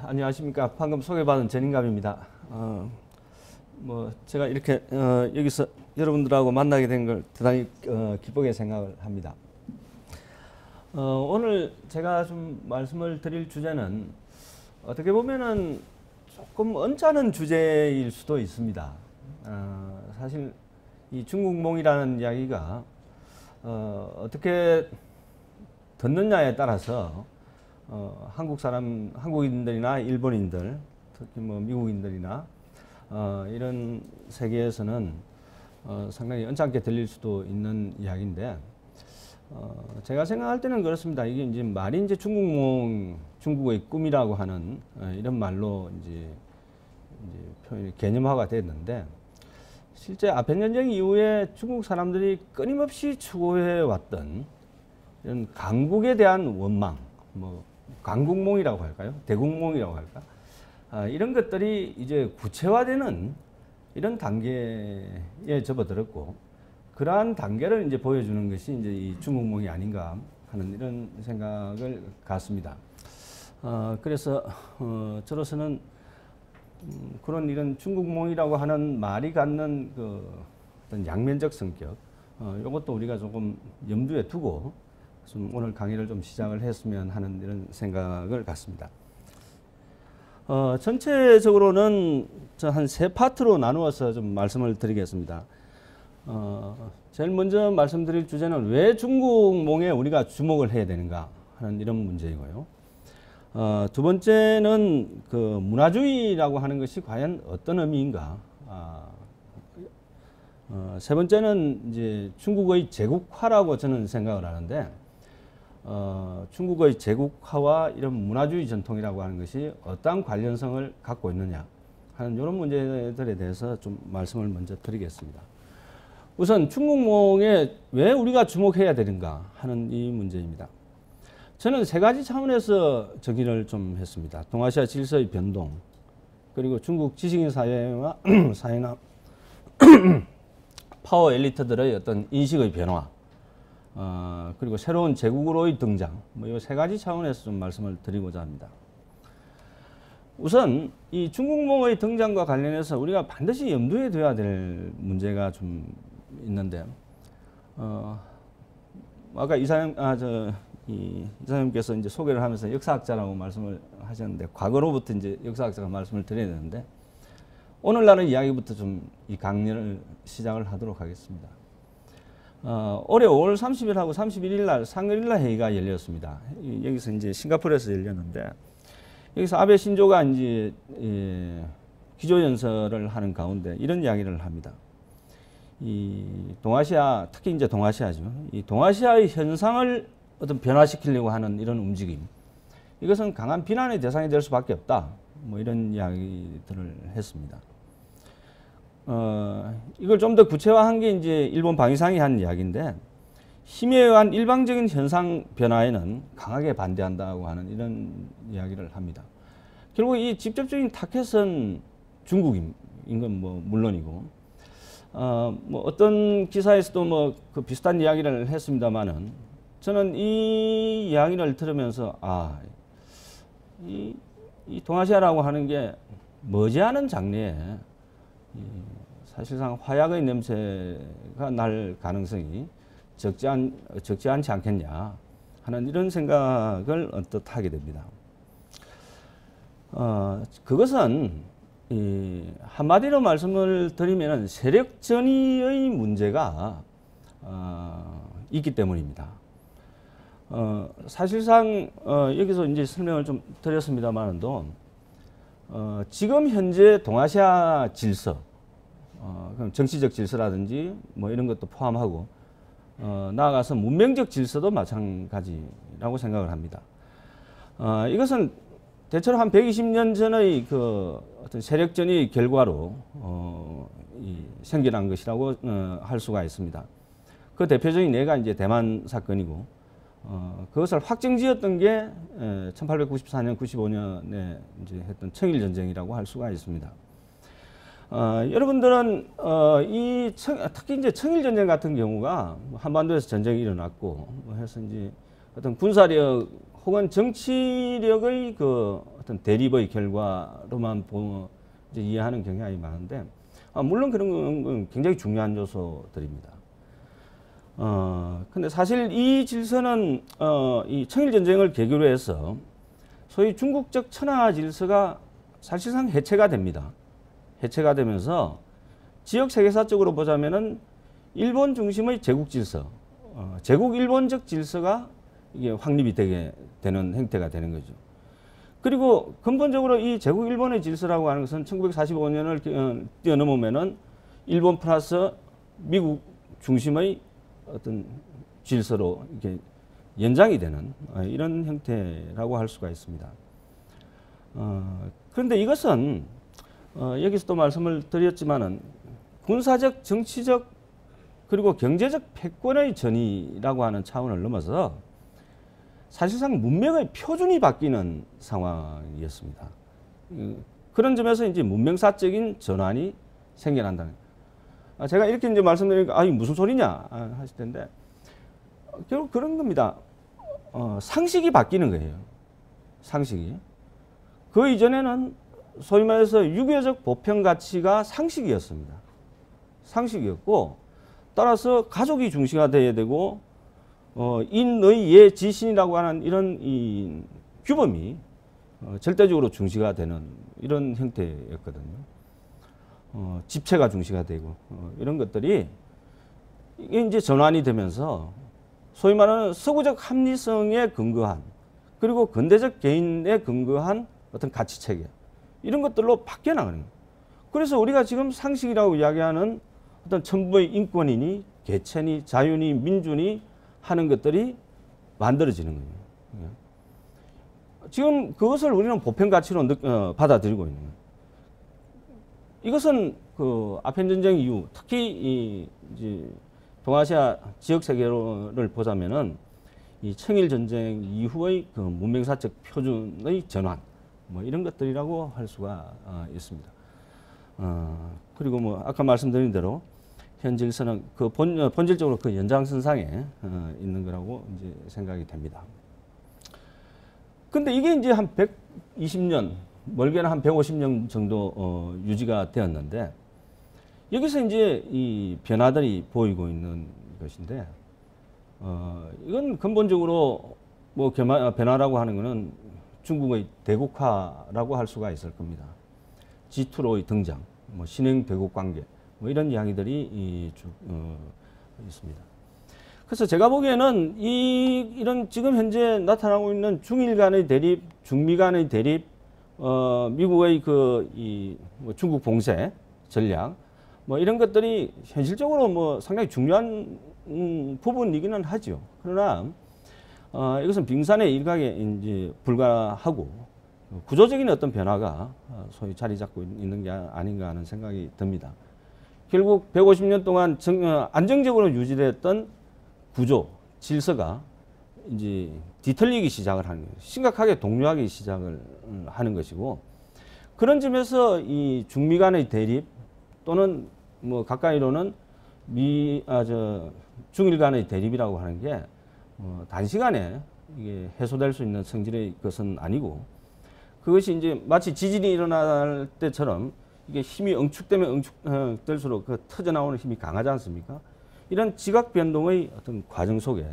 안녕하십니까. 방금 소개받은 전인갑입니다. 제가 이렇게 여기서 여러분들하고 만나게 된 걸 대단히 기쁘게 생각을 합니다. 오늘 제가 좀 말씀을 드릴 주제는 어떻게 보면은 조금 언짢은 주제일 수도 있습니다. 사실 이 중국몽이라는 이야기가 어떻게 듣느냐에 따라서 한국인들이나 일본인들, 특히 뭐 미국인들이나 이런 세계에서는 상당히 언짢게 들릴 수도 있는 이야기인데, 제가 생각할 때는 그렇습니다. 이게 이제 말이 이제 중국몽, 중국의 꿈이라고 하는 이런 말로 이제 표현이 개념화가 됐는데, 실제 아편전쟁 이후에 중국 사람들이 끊임없이 추구해 왔던 이런 강국에 대한 원망, 뭐 강국몽이라고 할까요? 대국몽이라고 할까? 이런 것들이 이제 구체화되는 이런 단계에 접어들었고, 그러한 단계를 이제 보여주는 것이 이제 이 중국몽이 아닌가 하는 이런 생각을 갖습니다. 그래서 저로서는 그런 이런 중국몽이라고 하는 말이 갖는 그 어떤 양면적 성격, 이것도 우리가 조금 염두에 두고 좀 오늘 강의를 좀 시작을 했으면 하는 이런 생각을 갖습니다. 전체적으로는 한 세 파트로 나누어서 좀 말씀을 드리겠습니다. 제일 먼저 말씀드릴 주제는 왜 중국몽에 우리가 주목을 해야 되는가 하는 이런 문제이고요. 두 번째는 그 문화주의라고 하는 것이 과연 어떤 의미인가. 세 번째는 이제 중국의 제국화라고 저는 생각을 하는데, 중국의 제국화와 이런 문화주의 전통이라고 하는 것이 어떠한 관련성을 갖고 있느냐 하는 이런 문제들에 대해서 좀 말씀을 먼저 드리겠습니다. 우선 중국몽에 왜 우리가 주목해야 되는가 하는 이 문제입니다. 저는 세 가지 차원에서 정의를 좀 했습니다. 동아시아 질서의 변동, 그리고 중국 지식인 사회나 파워 엘리트들의 어떤 인식의 변화, 그리고 새로운 제국으로의 등장, 뭐 이 세 가지 차원에서 좀 말씀을 드리고자 합니다. 우선 이 중국몽의 등장과 관련해서 우리가 반드시 염두에 둬야 될 문제가 좀 있는데, 아까 이사님께서 이제 소개를 하면서 역사학자라고 말씀을 하셨는데, 과거로부터 이제 역사학자가 말씀을 드려야 되는데, 오늘날의 이야기부터 좀 이 강연을 시작을 하도록 하겠습니다. 올해 5월 30일하고 31일 날 상그릴라 회의가 열렸습니다. 여기서 이제 싱가포르에서 열렸는데, 여기서 아베 신조가 이제 기조연설을 하는 가운데 이런 이야기를 합니다. 이 동아시아, 특히 이제 동아시아죠. 이 동아시아의 현상을 어떤 변화시키려고 하는 이런 움직임, 이것은 강한 비난의 대상이 될 수밖에 없다. 뭐 이런 이야기들을 했습니다. 이걸 좀 더 구체화한 게 이제 일본 방위상이 한 이야기인데, 힘에 의한 일방적인 현상 변화에는 강하게 반대한다고 하는 이런 이야기를 합니다. 결국 이 직접적인 타겟은 중국인 건 뭐 물론이고, 뭐 어떤 기사에서도 뭐 그 비슷한 이야기를 했습니다만은, 저는 이 이야기를 들으면서 이 동아시아라고 하는 게 머지않은 장래에 사실상 화약의 냄새가 날 가능성이 적지 않지 않겠냐 하는 이런 생각을 언뜻 하게 됩니다. 그것은 한마디로 말씀을 드리면 세력 전이의 문제가 있기 때문입니다. 사실상 여기서 이제 설명을 좀 드렸습니다만도, 지금 현재 동아시아 질서, 그럼 정치적 질서라든지 뭐 이런 것도 포함하고, 나아가서 문명적 질서도 마찬가지라고 생각을 합니다. 이것은 대체로 한 120년 전의 그 어떤 세력전의 결과로 생겨난 것이라고 할 수가 있습니다. 그 대표적인 예가 이제 대만 사건이고, 그것을 확정지었던 게 1894년, 95년에 이제 했던 청일전쟁이라고 할 수가 있습니다. 여러분들은 특히 이제 청일전쟁 같은 경우가 한반도에서 전쟁이 일어났고 해서 이제 어떤 군사력 혹은 정치력의 그 어떤 대립의 결과로만 이제 이해하는 경향이 많은데, 물론 그런 건 굉장히 중요한 요소들입니다. 근데 사실 이 질서는 이 청일전쟁을 계기로 해서 소위 중국적 천하 질서가 사실상 해체가 됩니다. 해체가 되면서 지역 세계사적으로 보자면은 일본 중심의 제국 질서, 제국 일본적 질서가 이게 확립이 되게 되는 행태가 되는 거죠. 그리고 근본적으로 이 제국 일본의 질서라고 하는 것은 1945년을 뛰어넘으면은 일본 플러스 미국 중심의 어떤 질서로 이렇게 연장이 되는 이런 형태라고 할 수가 있습니다. 그런데 이것은 여기서도 말씀을 드렸지만은 군사적, 정치적 그리고 경제적 패권의 전이라고 하는 차원을 넘어서 사실상 문명의 표준이 바뀌는 상황이었습니다. 그런 점에서 이제 문명사적인 전환이 생겨난다는. 제가 이렇게 이제 말씀드리니까 아니 무슨 소리냐 하실 텐데 결국 그런 겁니다. 상식이 바뀌는 거예요. 상식이. 그 이전에는 소위 말해서 유교적 보편 가치가 상식이었습니다. 상식이었고 따라서 가족이 중시가 돼야 되고 인의 예 지신이라고 하는 이런 이 규범이 절대적으로 중시가 되는 이런 형태였거든요. 집체가 중시가 되고 이런 것들이 이게 이제 전환이 되면서 소위 말하는 서구적 합리성에 근거한 그리고 근대적 개인에 근거한 어떤 가치 체계 이런 것들로 바뀌어 나가는 거예요. 그래서 우리가 지금 상식이라고 이야기하는 어떤 천부의 인권이니 개체니 자유니 민주니 하는 것들이 만들어지는 거예요. 지금 그것을 우리는 보편 가치로 받아들이고 있는 거예요. 이것은 그 아편 전쟁 이후 특히 이제 동아시아 지역 세계를 보자면은 이 청일 전쟁 이후의 그 문명사적 표준의 전환 뭐 이런 것들이라고 할 수가 있습니다. 그리고 뭐 아까 말씀드린 대로 현 질서는 그 본질적으로 그 연장선상에 있는 거라고 이제 생각이 됩니다. 근데 이게 이제 한 120년, 멀게는 한 150년 정도 유지가 되었는데 여기서 이제 이 변화들이 보이고 있는 것인데 이건 근본적으로 뭐 변화라고 하는 것은 중국의 대국화라고 할 수가 있을 겁니다. G2로의 등장, 뭐 신행 대국 관계, 뭐 이런 이야기들이 쭉 있습니다. 그래서 제가 보기에는 이런 지금 현재 나타나고 있는 중일 간의 대립, 중미 간의 대립, 미국의 뭐 중국 봉쇄 전략, 뭐 이런 것들이 현실적으로 뭐 상당히 중요한 부분이기는 하죠. 그러나 이것은 빙산의 일각에 이제 불과하고 구조적인 어떤 변화가 소위 자리 잡고 있는 게 아닌가 하는 생각이 듭니다. 결국 150년 동안 안정적으로 유지됐던 구조, 질서가 이제 뒤틀리기 시작을 하는 거예요. 심각하게 동요하기 시작을 하는 것이고 그런 점에서 이 중미 간의 대립 또는 뭐 가까이로는 중일 간의 대립이라고 하는 게 단시간에 이게 해소될 수 있는 성질의 것은 아니고 그것이 이제 마치 지진이 일어날 때처럼 이게 힘이 응축되면 응축될수록 그 터져나오는 힘이 강하지 않습니까? 이런 지각 변동의 어떤 과정 속에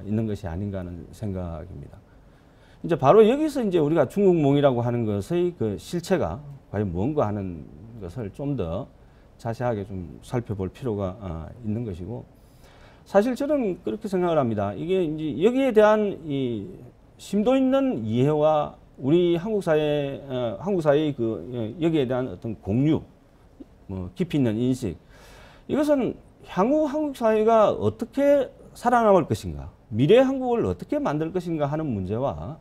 있는 것이 아닌가 하는 생각입니다. 이제 바로 여기서 이제 우리가 중국몽이라고 하는 것의 그 실체가 과연 뭔가 하는 것을 좀 더 자세하게 좀 살펴볼 필요가 있는 것이고 사실 저는 그렇게 생각을 합니다. 이게 이제 여기에 대한 이 심도 있는 이해와 우리 한국 사회의 그 여기에 대한 어떤 공유, 뭐 깊이 있는 인식, 이것은 향후 한국 사회가 어떻게 살아남을 것인가, 미래 한국을 어떻게 만들 것인가 하는 문제와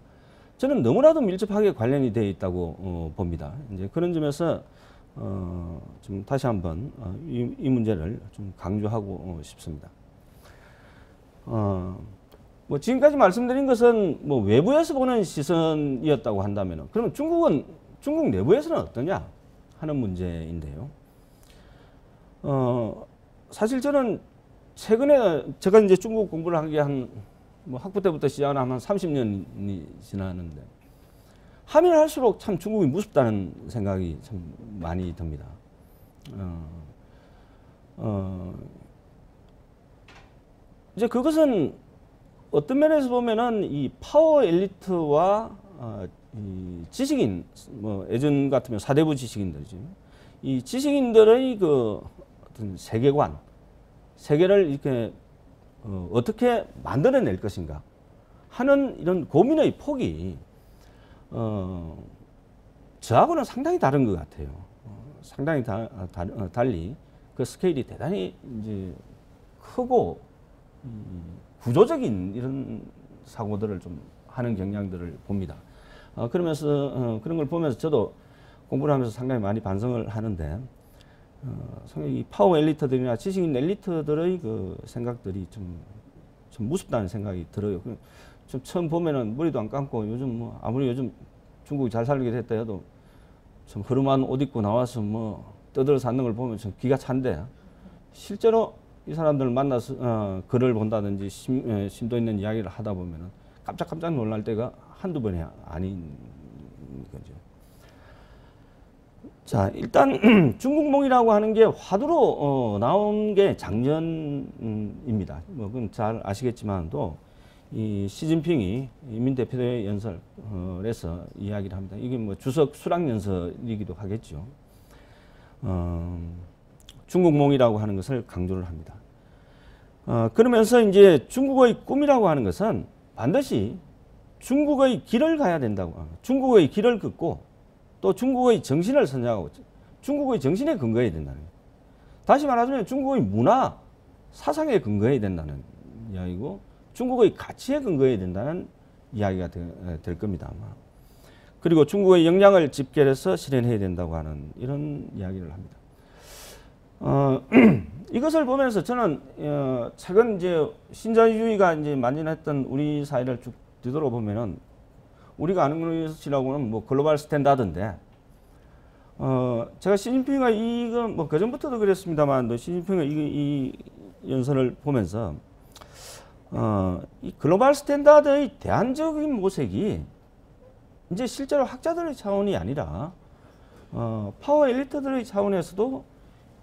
저는 너무나도 밀접하게 관련이 되어 있다고 봅니다. 이제 그런 점에서 좀 다시 한번 이 문제를 좀 강조하고 싶습니다. 뭐 지금까지 말씀드린 것은 뭐 외부에서 보는 시선이었다고 한다면 그러면 중국 내부에서는 어떠냐 하는 문제인데요. 사실 저는 최근에 제가 이제 중국 공부를 한 게 한 뭐 학부 때부터 시작하면 30년이 지나는데 하면 할수록 참 중국이 무섭다는 생각이 참 많이 듭니다. 이제 그것은 어떤 면에서 보면은 이 파워 엘리트와 이 지식인, 뭐 예전 같으면 사대부 지식인들이죠. 이 지식인들의 그 어떤 세계관, 세계를 이렇게 어떻게 만들어낼 것인가 하는 이런 고민의 폭이 저하고는 상당히 다른 것 같아요. 상당히 달리 그 스케일이 대단히 이제 크고 구조적인 이런 사고들을 좀 하는 경향들을 봅니다. 그러면서 그런 걸 보면서 저도 공부를 하면서 상당히 많이 반성을 하는데 상당히 파워 엘리트들이나 지식인 엘리트들의 그 생각들이 좀 무섭다는 생각이 들어요. 좀 처음 보면은 머리도 안 감고 요즘 뭐 아무리 요즘 중국이 잘 살게 됐다 해도 좀 흐름한 옷 입고 나와서 뭐 떠들어 사는 걸 보면 좀 기가 찬데 실제로 이 사람들을 만나서 글을 본다든지 심도 있는 이야기를 하다 보면은 깜짝깜짝 놀랄 때가 한두 번이 아닌 거죠. 자, 일단 중국몽이라고 하는 게 화두로 나온 게 작년입니다. 뭐 그건 잘 아시겠지만도 이 시진핑이 인민 대표의 연설에서 이야기를 합니다. 이게 뭐 주석 수락 연설이기도 하겠죠. 중국몽이라고 하는 것을 강조를 합니다. 그러면서 이제 중국의 꿈이라고 하는 것은 반드시 중국의 길을 가야 된다고, 중국의 길을 긋고 또 중국의 정신을 선양하고 중국의 정신에 근거해야 된다는 거예요. 다시 말하자면 중국의 문화, 사상에 근거해야 된다는 이야기고 중국의 가치에 근거해야 된다는 이야기가 될 겁니다. 아마. 그리고 중국의 역량을 집결해서 실현해야 된다고 하는 이런 이야기를 합니다. 이것을 보면서 저는 최근 이제 신자유주의가 이제 만연했던 우리 사회를 쭉 뒤돌아보면은 우리가 아는 것이라고는 뭐 글로벌 스탠다드인데 제가 시진핑의 이거 뭐 그전부터도 그랬습니다만 시진핑의 이 연설을 보면서 이 글로벌 스탠다드의 대안적인 모색이 이제 실제로 학자들의 차원이 아니라 파워 엘리트들의 차원에서도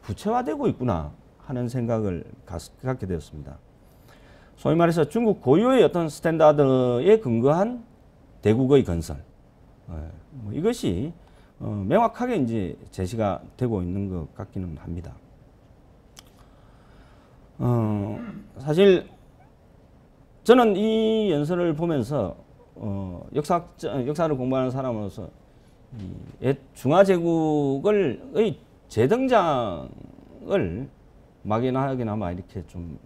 구체화되고 있구나 하는 생각을 갖게 되었습니다. 소위 말해서 중국 고유의 어떤 스탠다드에 근거한 대국의 건설, 뭐 이것이 명확하게 이제 제시가 되고 있는 것 같기는 합니다. 사실 저는 이 연설을 보면서 역사를 공부하는 사람으로서 옛 중화제국의 재등장을 막연하게나마 이렇게 좀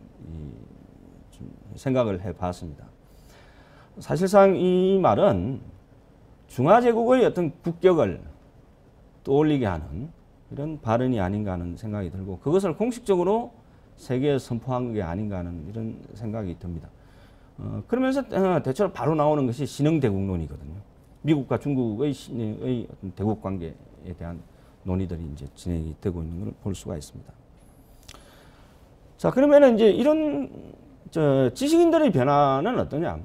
생각을 해봤습니다. 사실상 이 말은 중화제국의 어떤 국격을 떠올리게 하는 이런 발언이 아닌가 하는 생각이 들고 그것을 공식적으로 세계에 선포한 게 아닌가 하는 이런 생각이 듭니다. 그러면서 대체로 바로 나오는 것이 신흥대국론이거든요. 미국과 중국의 어떤 대국 관계에 대한 논의들이 이제 진행이 되고 있는 걸 볼 수가 있습니다. 자, 그러면은 이제 이런 지식인들의 변화는 어떠냐?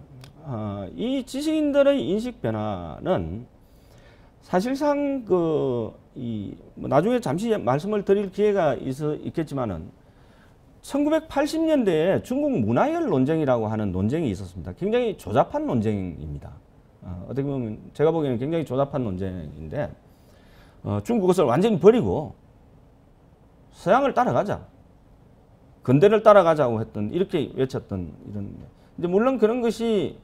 이 지식인들의 인식 변화는 사실상 뭐 나중에 잠시 말씀을 드릴 기회가 있겠지만은 1980년대에 중국 문화열 논쟁이라고 하는 논쟁이 있었습니다. 굉장히 조잡한 논쟁입니다. 어떻게 보면 제가 보기에는 굉장히 조잡한 논쟁인데 중국 것을 완전히 버리고 서양을 따라가자. 근대를 따라가자고 했던 이렇게 외쳤던 이런 이제 물론 그런 것이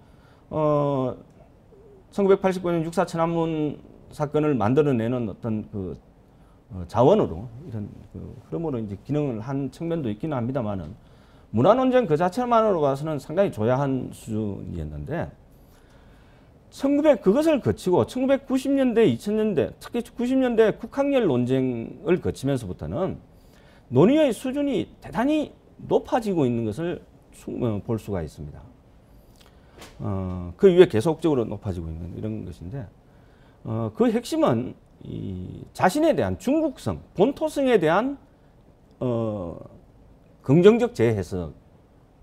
1989년 6.4 천안문 사건을 만들어내는 어떤 그 자원으로 이런 그러므로 이제 기능을 한 측면도 있기는 합니다만은 문화 논쟁 그 자체만으로 봐서는 상당히 조야한 수준이었는데 그것을 거치고 1990년대, 2000년대, 특히 90년대 국학열 논쟁을 거치면서부터는 논의의 수준이 대단히 높아지고 있는 것을 볼 수가 있습니다. 그 이후에 계속적으로 높아지고 있는 이런 것인데 그 핵심은 이 자신에 대한 중국성, 본토성에 대한 긍정적 재해석이라고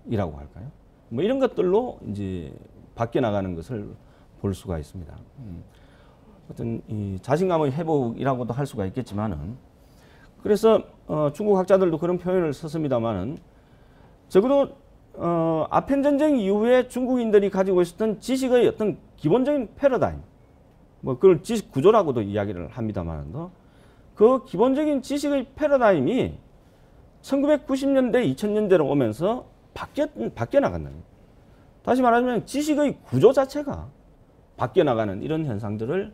할까요? 뭐 이런 것들로 이제 바뀌어 나가는 것을 볼 수가 있습니다. 어떤 이 자신감의 회복이라고도 할 수가 있겠지만은 그래서 중국 학자들도 그런 표현을 썼습니다만은 적어도 아편 전쟁 이후에 중국인들이 가지고 있었던 지식의 어떤 기본적인 패러다임, 뭐 그걸 지식 구조라고도 이야기를 합니다만도 그 기본적인 지식의 패러다임이 1990년대, 2000년대로 오면서 바뀌어 나간다. 다시 말하면 지식의 구조 자체가 바뀌어 나가는 이런 현상들을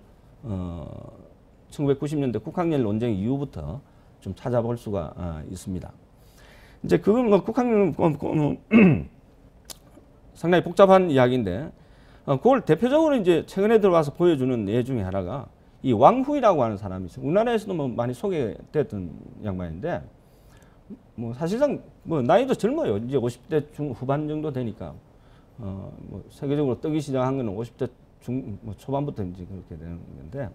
1990년대 국학열 논쟁 이후부터 좀 찾아볼 수가 있습니다. 이제 그건 뭐 국학열 상당히 복잡한 이야기인데 그걸 대표적으로 이제 최근에 들어와서 보여주는 예 중에 하나가 이 왕후이라고 하는 사람이 있어요. 우리나라에서도 뭐 많이 소개됐던 양반인데 뭐 사실상 뭐 나이도 젊어요. 이제 50대 중후반 정도 되니까 뭐 세계적으로 뜨기 시작한 거는 50대 뭐 초반부터 이제 그렇게 되는 건데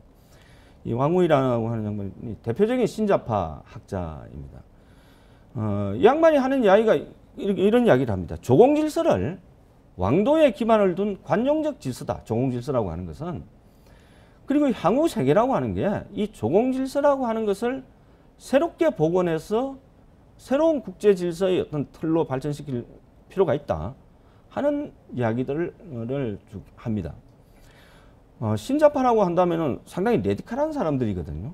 이 왕후이라고 하는 양반이 대표적인 신자파 학자입니다. 이 양반이 하는 이야기가 이런 이야기를 합니다. 조공질서를 왕도에 기반을 둔 관용적 질서다. 조공질서라고 하는 것은 그리고 향후 세계라고 하는 게 이 조공질서라고 하는 것을 새롭게 복원해서 새로운 국제 질서의 어떤 틀로 발전시킬 필요가 있다 하는 이야기들을 쭉 합니다. 신자파라고 한다면은 상당히 레디컬한 사람들이거든요.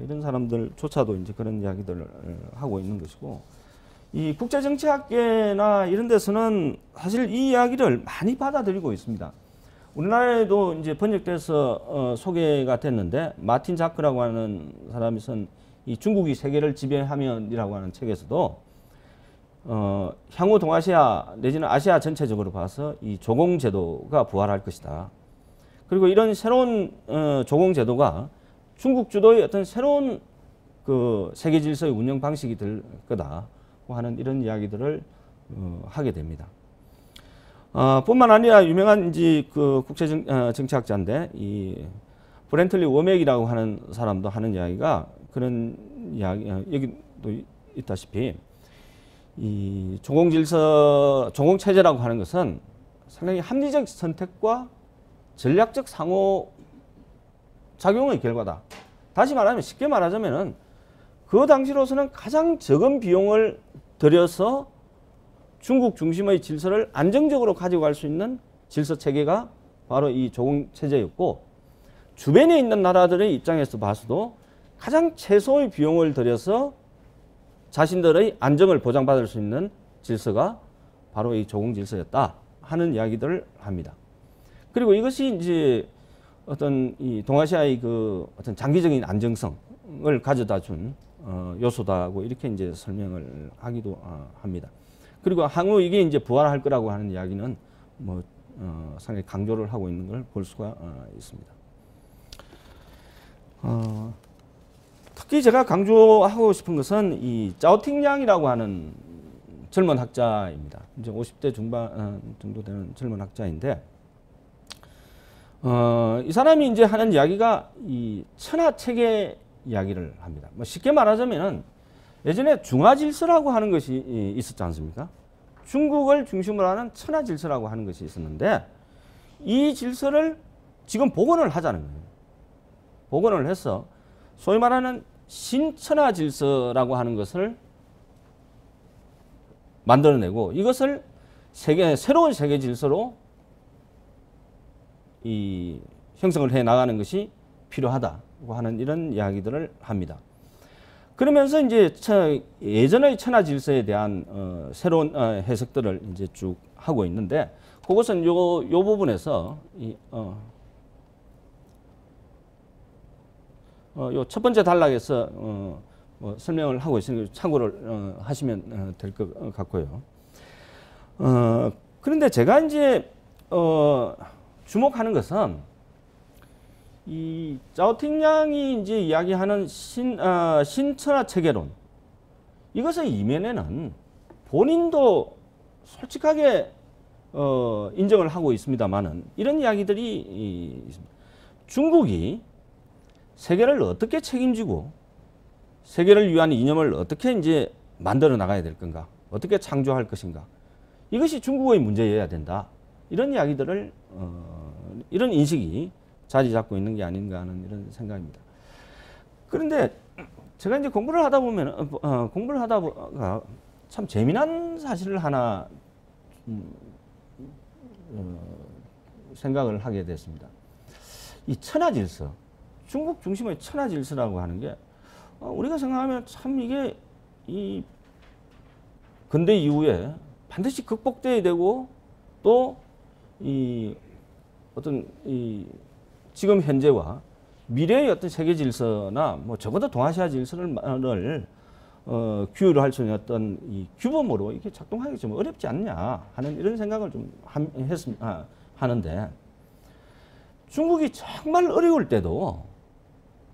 이런 사람들조차도 이제 그런 이야기들을 하고 있는 것이고, 이 국제정치학계나 이런 데서는 사실 이 이야기를 많이 받아들이고 있습니다. 우리나라에도 이제 번역돼서 소개가 됐는데, 마틴 자크라고 하는 사람이 쓴 이 중국이 세계를 지배하면이라고 하는 책에서도 향후 동아시아 내지는 아시아 전체적으로 봐서 이 조공제도가 부활할 것이다. 그리고 이런 새로운 조공제도가 중국 주도의 어떤 새로운 그 세계 질서의 운영 방식이 될 거다 하는 이런 이야기들을 하게 됩니다. 뿐만 아니라 유명한 이제 그 국제 정치학자인데 이 브렌틀리 워맥이라고 하는 사람도 하는 이야기가 그런 이야기 여기도 있다시피 이 조공질서 조공체제라고 하는 것은 상당히 합리적 선택과 전략적 상호 작용의 결과다. 다시 말하면 쉽게 말하자면은 그 당시로서는 가장 적은 비용을 들여서 중국 중심의 질서를 안정적으로 가져갈 수 있는 질서 체계가 바로 이 조공 체제였고, 주변에 있는 나라들의 입장에서 봐서도 가장 최소의 비용을 들여서 자신들의 안정을 보장받을 수 있는 질서가 바로 이 조공 질서였다 하는 이야기들을 합니다. 그리고 이것이 이제 어떤 이 동아시아의 그 어떤 장기적인 안정성을 가져다 준 요소다고 이렇게 이제 설명을 하기도 합니다. 그리고 향후 이게 이제 부활할 거라고 하는 이야기는 뭐 상당히 강조를 하고 있는 걸 볼 수가 있습니다. 특히 제가 강조하고 싶은 것은 이 짜오팅량이라고 하는 젊은 학자입니다. 이제 50대 중반 정도 되는 젊은 학자인데, 이 사람이 이제 하는 이야기가 이 천하 체계 이야기를 합니다. 뭐 쉽게 말하자면은 예전에 중화질서라고 하는 것이 있었지 않습니까? 중국을 중심으로 하는 천하 질서라고 하는 것이 있었는데, 이 질서를 지금 복원을 하자는 거예요. 복원을 해서 소위 말하는 신천하 질서라고 하는 것을 만들어내고, 이것을 새로운 세계 질서로 이 형성을 해 나가는 것이 필요하다고 하는 이런 이야기들을 합니다. 그러면서 이제 예전의 천하 질서에 대한 새로운 해석들을 이제 쭉 하고 있는데, 그것은 요 부분에서 요 첫 번째 단락에서 뭐 설명을 하고 있으니까 참고를 하시면 될 것 같고요. 그런데 제가 이제 주목하는 것은 이 짜오팅량이 이제 이야기하는 신천하 체계론, 이것의 이면에는 본인도 솔직하게 인정을 하고 있습니다만은 이런 이야기들이 있습니다. 중국이 세계를 어떻게 책임지고 세계를 위한 이념을 어떻게 이제 만들어 나가야 될 건가, 어떻게 창조할 것인가, 이것이 중국의 문제여야 된다. 이런 이야기들을 이런 인식이 자리 잡고 있는 게 아닌가 하는 이런 생각입니다. 그런데 제가 이제 공부를 하다 보면 공부를 하다가 참 재미난 사실을 하나 생각을 하게 됐습니다. 이 천하질서, 중국 중심의 천하질서라고 하는 게 우리가 생각하면 참 이게 이 근대 이후에 반드시 극복돼야 되고 또 이 어떤 이 지금 현재와 미래의 어떤 세계 질서나 뭐 적어도 동아시아 질서를 규율을 할 수 있는 어떤 이 규범으로 이게 작동하기 좀 어렵지 않냐 하는 이런 생각을 좀 하는데 중국이 정말 어려울 때도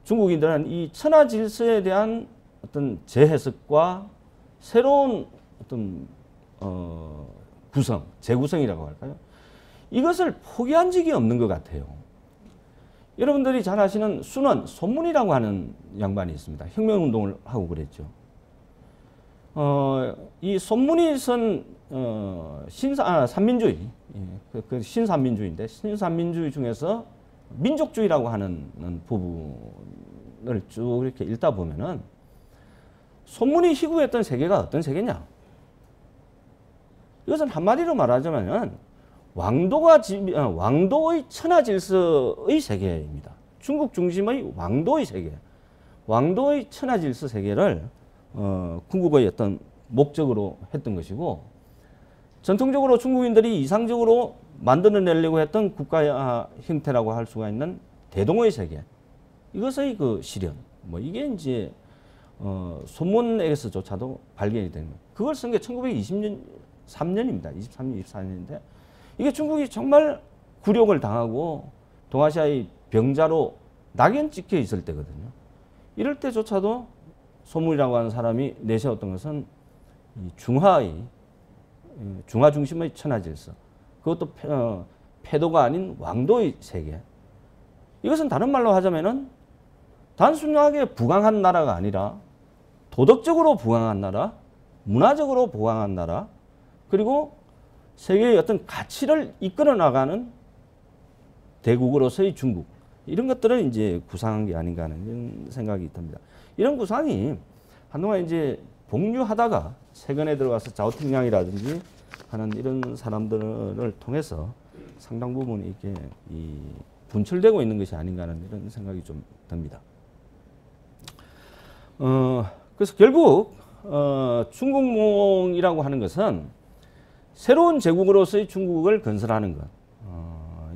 중국인들은 이 천하 질서에 대한 어떤 재해석과 새로운 어떤 구성, 재구성이라고 할까요? 이것을 포기한 적이 없는 것 같아요. 여러분들이 잘 아시는 순원, 손문이라고 하는 양반이 있습니다. 혁명운동을 하고 그랬죠. 이 손문이 선 산민주의, 그 신산민주의인데 신산민주의 중에서 민족주의라고 하는 부분을 쭉 이렇게 읽다 보면은 손문이 희구했던 세계가 어떤 세계냐? 이것은 한마디로 말하자면 왕도의 천하질서의 세계입니다. 중국 중심의 왕도의 세계, 왕도의 천하질서 세계를 궁극의 어떤 목적으로 했던 것이고 전통적으로 중국인들이 이상적으로 만들어내려고 했던 국가 형태라고 할 수가 있는 대동의 세계, 이것의 그 실현, 뭐 이게 이제 손문에게서조차도 발견이 되는 거예요. 그걸 쓴 게 1923년입니다. 23년, 24년인데 이게 중국이 정말 굴욕을 당하고 동아시아의 병자로 낙연 찍혀 있을 때거든요. 이럴 때조차도 손문이라고 하는 사람이 내세웠던 것은 중화 중심의 천하질서, 그것도 패도가 아닌 왕도의 세계. 이것은 다른 말로 하자면은 단순하게 부강한 나라가 아니라 도덕적으로 부강한 나라, 문화적으로 부강한 나라, 그리고 세계의 어떤 가치를 이끌어 나가는 대국으로서의 중국, 이런 것들을 이제 구상한 게 아닌가 하는 이런 생각이 듭니다. 이런 구상이 한동안 이제 복류하다가 세간에 들어가서 자오팅량이라든지 하는 이런 사람들을 통해서 상당 부분 이렇게 분출되고 있는 것이 아닌가 하는 이런 생각이 좀 듭니다. 그래서 결국 중국몽이라고 하는 것은 새로운 제국으로서의 중국을 건설하는 것,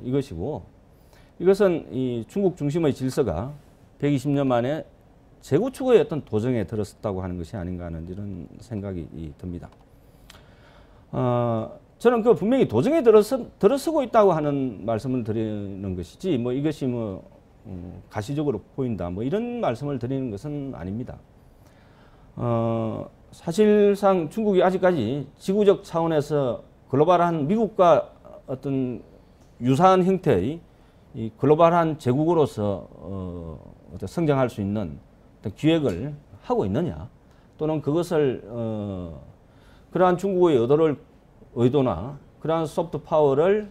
이것이고, 이것은 이 중국 중심의 질서가 120년 만에 재구축의 어떤 도정에 들었다고 하는 것이 아닌가 하는 이런 생각이 듭니다. 저는 그 분명히 도정에 들어서고 있다고 하는 말씀을 드리는 것이지, 뭐 이것이 뭐 가시적으로 보인다, 뭐 이런 말씀을 드리는 것은 아닙니다. 사실상 중국이 아직까지 지구적 차원에서 글로벌한 미국과 어떤 유사한 형태의 이 글로벌한 제국으로서 성장할 수 있는 어떤 기획을 하고 있느냐, 또는 그것을 그러한 중국의 의도나 그러한 소프트 파워를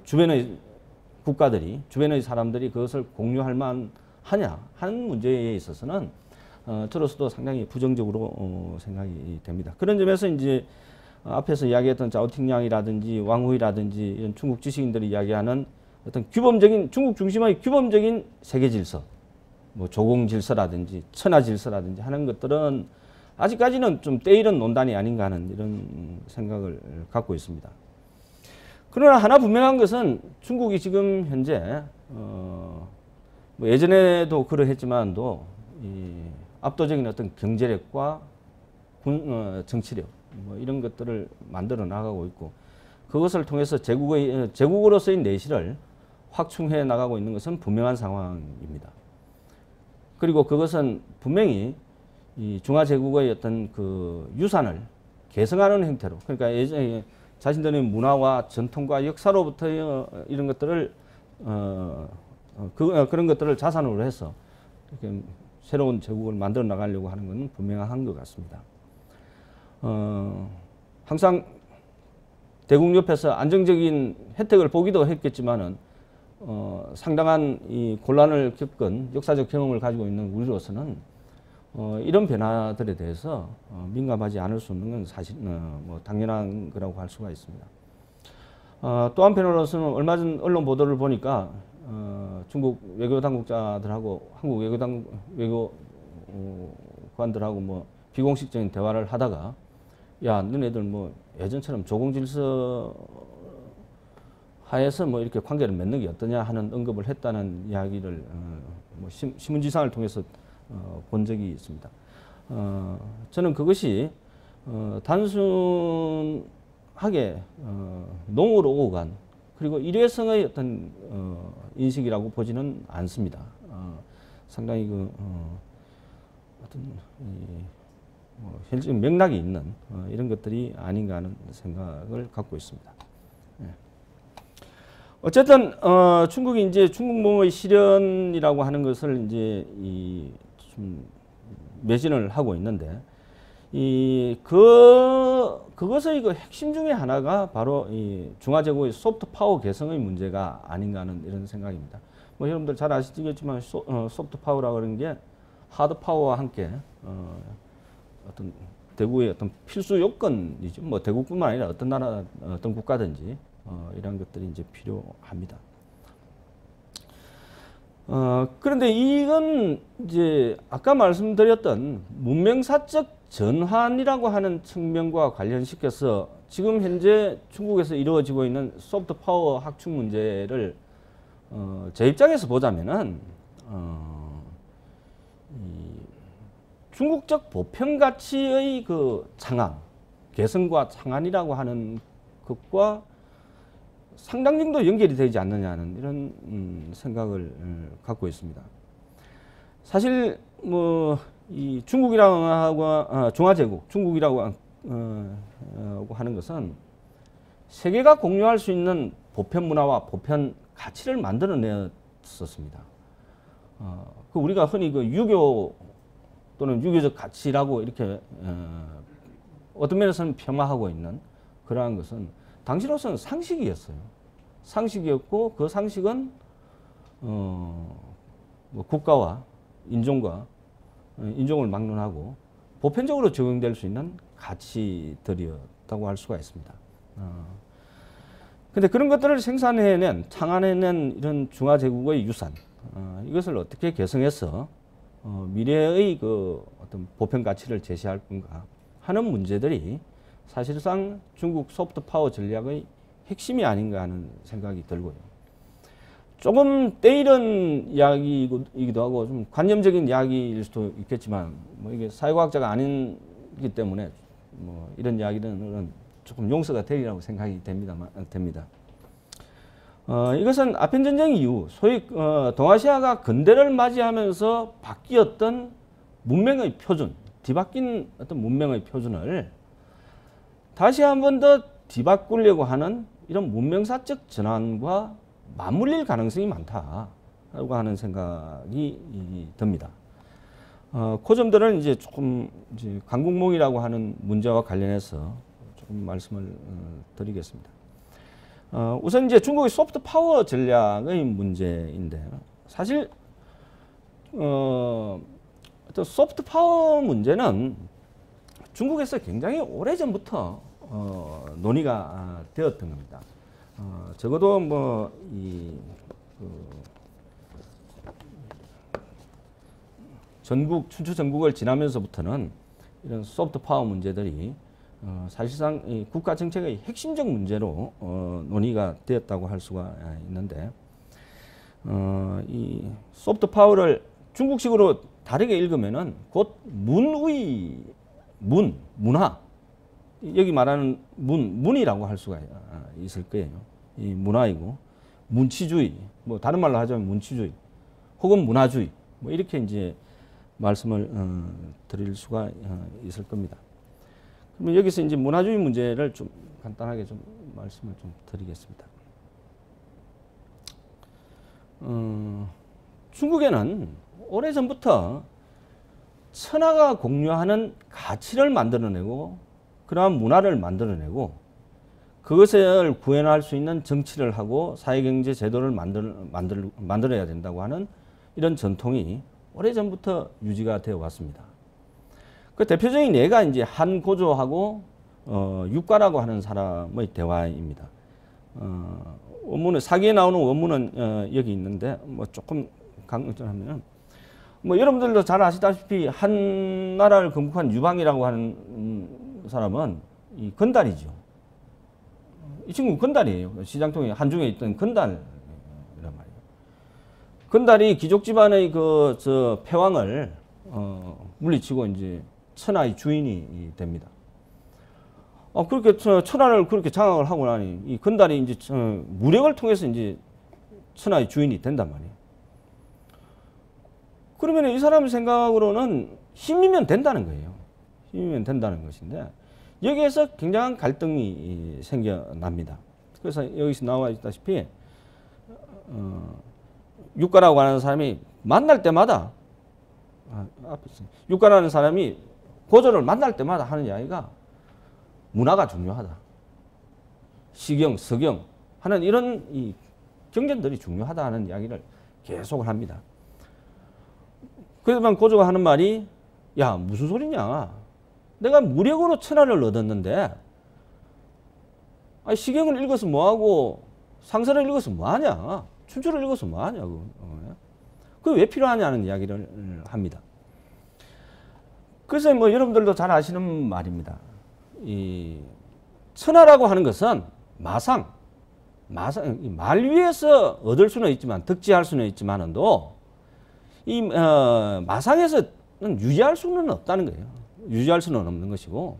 주변의 국가들이, 주변의 사람들이 그것을 공유할 만하냐 하는 문제에 있어서는 저로서도 상당히 부정적으로 생각이 됩니다. 그런 점에서 이제 앞에서 이야기했던 자오팅량이라든지 왕후이라든지 이런 중국 지식인들이 이야기하는 어떤 규범적인 중국 중심의 규범적인 세계 질서, 뭐 조공 질서라든지 천하 질서라든지 하는 것들은 아직까지는 좀 때이른 논단이 아닌가 하는 이런 생각을 갖고 있습니다. 그러나 하나 분명한 것은 중국이 지금 현재 뭐 예전에도 그러했지만도 압도적인 어떤 경제력과 정치력, 뭐 이런 것들을 만들어 나가고 있고, 그것을 통해서 제국으로서의 내실을 확충해 나가고 있는 것은 분명한 상황입니다. 그리고 그것은 분명히 이 중화제국의 어떤 그 유산을 계승하는 형태로, 그러니까 예전에 자신들의 문화와 전통과 역사로부터 이런 것들을 그런 것들을 자산으로 해서 이렇게 새로운 제국을 만들어 나가려고 하는 것은 분명한 것 같습니다. 항상 대국 옆에서 안정적인 혜택을 보기도 했겠지만은 상당한 이 곤란을 겪은 역사적 경험을 가지고 있는 우리로서는 이런 변화들에 대해서 민감하지 않을 수 없는 건 사실 뭐 당연한 거라고 할 수가 있습니다. 또 한편으로서는 얼마 전 언론 보도를 보니까 중국 외교 당국자들하고 한국 외교관들하고 뭐 비공식적인 대화를 하다가 야, 너네들 뭐 예전처럼 조공질서 하에서 뭐 이렇게 관계를 맺는 게 어떠냐 하는 언급을 했다는 이야기를 뭐 신문지상을 통해서 본 적이 있습니다. 저는 그것이 단순하게 농으로 오고 간 그리고 일회성의 어떤 인식이라고 보지는 않습니다. 상당히 그 어떤 현실적 맥락이 있는 이런 것들이 아닌가 하는 생각을 갖고 있습니다. 예. 어쨌든 중국이 이제 중국몽의 실현이라고 하는 것을 이제 좀 매진을 하고 있는데 그것의 그 핵심 중에 하나가 바로 이 중화제국의 소프트 파워 개성의 문제가 아닌가 하는 이런 생각입니다. 뭐 여러분들 잘 아시겠지만 소프트 파워라고 하는 게 하드 파워와 함께 어떤 대국의 어떤 필수 요건이죠. 뭐 대국뿐만 아니라 어떤 나라, 어떤 국가든지 이런 것들이 이제 필요합니다. 그런데 이건 이제 아까 말씀드렸던 문명사적 전환이라고 하는 측면과 관련시켜서 지금 현재 중국에서 이루어지고 있는 소프트 파워 확충 문제를 제 입장에서 보자면은 중국적 보편 가치의 그 창안, 개성과 창안이라고 하는 것과 상당 정도 연결이 되지 않느냐는 이런 생각을 갖고 있습니다. 사실 뭐 이 중국이라고 중화제국, 중국이라고 하는 것은 세계가 공유할 수 있는 보편 문화와 보편 가치를 만들어냈었습니다. 그 우리가 흔히 그 유교 또는 유교적 가치라고 이렇게 어떤 면에서는 폄하하고 있는 그러한 것은 당시로서는 상식이었어요. 상식이었고 그 상식은 뭐 국가와 인종을 막론하고 보편적으로 적용될 수 있는 가치들이었다고 할 수가 있습니다. 근데 그런 것들을 생산해낸, 창안해낸 이런 중화제국의 유산, 이것을 어떻게 개성해서 미래의 그 어떤 보편 가치를 제시할 건가 하는 문제들이 사실상 중국 소프트 파워 전략의 핵심이 아닌가 하는 생각이 들고요. 조금 때이른 이야기이기도 하고 좀 관념적인 이야기일 수도 있겠지만 뭐 이게 사회과학자가 아니기 때문에 뭐 이런 이야기는 조금 용서가 되리라고 생각이 됩니다. 이것은 아편 전쟁 이후 소위 동아시아가 근대를 맞이하면서 바뀌었던 문명의 표준, 뒤바뀐 어떤 문명의 표준을 다시 한 번 더 뒤바꾸려고 하는 이런 문명사적 전환과 맞물릴 가능성이 많다라고 하는 생각이 듭니다. 그 점들은 이제 조금 이제 강국몽이라고 하는 문제와 관련해서 조금 말씀을 드리겠습니다. 우선 이제 중국의 소프트 파워 전략의 문제인데 사실 어떤 소프트 파워 문제는 중국에서 굉장히 오래 전부터 논의가 되었던 겁니다. 적어도 뭐 춘추 전국을 지나면서부터는 이런 소프트 파워 문제들이 사실상 이 국가 정책의 핵심적 문제로 논의가 되었다고 할 수가 있는데 이 소프트 파워를 중국식으로 다르게 읽으면은 곧 문화 여기 말하는 문이라고 할 수가 있을 거예요. 이 문화이고 문치주의, 뭐 다른 말로 하자면 문치주의, 혹은 문화주의, 뭐 이렇게 이제 말씀을 드릴 수가 있을 겁니다. 그러면 여기서 이제 문화주의 문제를 좀 간단하게 좀 말씀을 좀 드리겠습니다. 중국에는 오래전부터 천하가 공유하는 가치를 만들어내고 그러한 문화를 만들어내고 그것을 구현할 수 있는 정치를 하고 사회경제 제도를 만들어야 된다고 하는 이런 전통이 오래전부터 유지가 되어 왔습니다. 그 대표적인 예가 이제 한 고조하고 유가라고 하는 사람의 대화입니다. 원문은 사기에 나오는 원문은 여기 있는데 뭐 조금 강조하면 뭐 여러분들도 잘 아시다시피 한 나라를 건국한 유방이라고 하는 사람은 이 건달이죠. 이 친구 건달이에요. 시장통에 한중에 있던 건달이란 말이에요. 건달이 귀족 집안의 저 패왕을 물리치고 이제 천하의 주인이 됩니다. 그렇게 천하를 그렇게 장악을 하고 나니 이 건달이 이제 무력을 통해서 이제 천하의 주인이 된단 말이에요. 그러면 이 사람 생각으로는 힘이면 된다는 거예요. 힘이면 된다는 것인데 여기에서 굉장한 갈등이 생겨납니다. 그래서 여기서 나와 있다시피 유가라고 하는 사람이 만날 때마다 유가라는 사람이 고조를 만날 때마다 하는 이야기가 문화가 중요하다. 시경, 서경 하는 이런 이 경전들이 중요하다 하는 이야기를 계속을 합니다. 그러면 고조가 하는 말이 야 무슨 소리냐. 내가 무력으로 천하를 얻었는데 시경을 읽어서 뭐하고 상서를 읽어서 뭐하냐. 춘추를 읽어서 뭐하냐고. 그게 왜 필요하냐는 이야기를 합니다. 그래서 뭐 여러분들도 잘 아시는 말입니다. 이 천하라고 하는 것은 마상 말 위에서 얻을 수는 있지만 득지할 수는 있지만도 이 마상에서는 유지할 수는 없다는 거예요. 유지할 수는 없는 것이고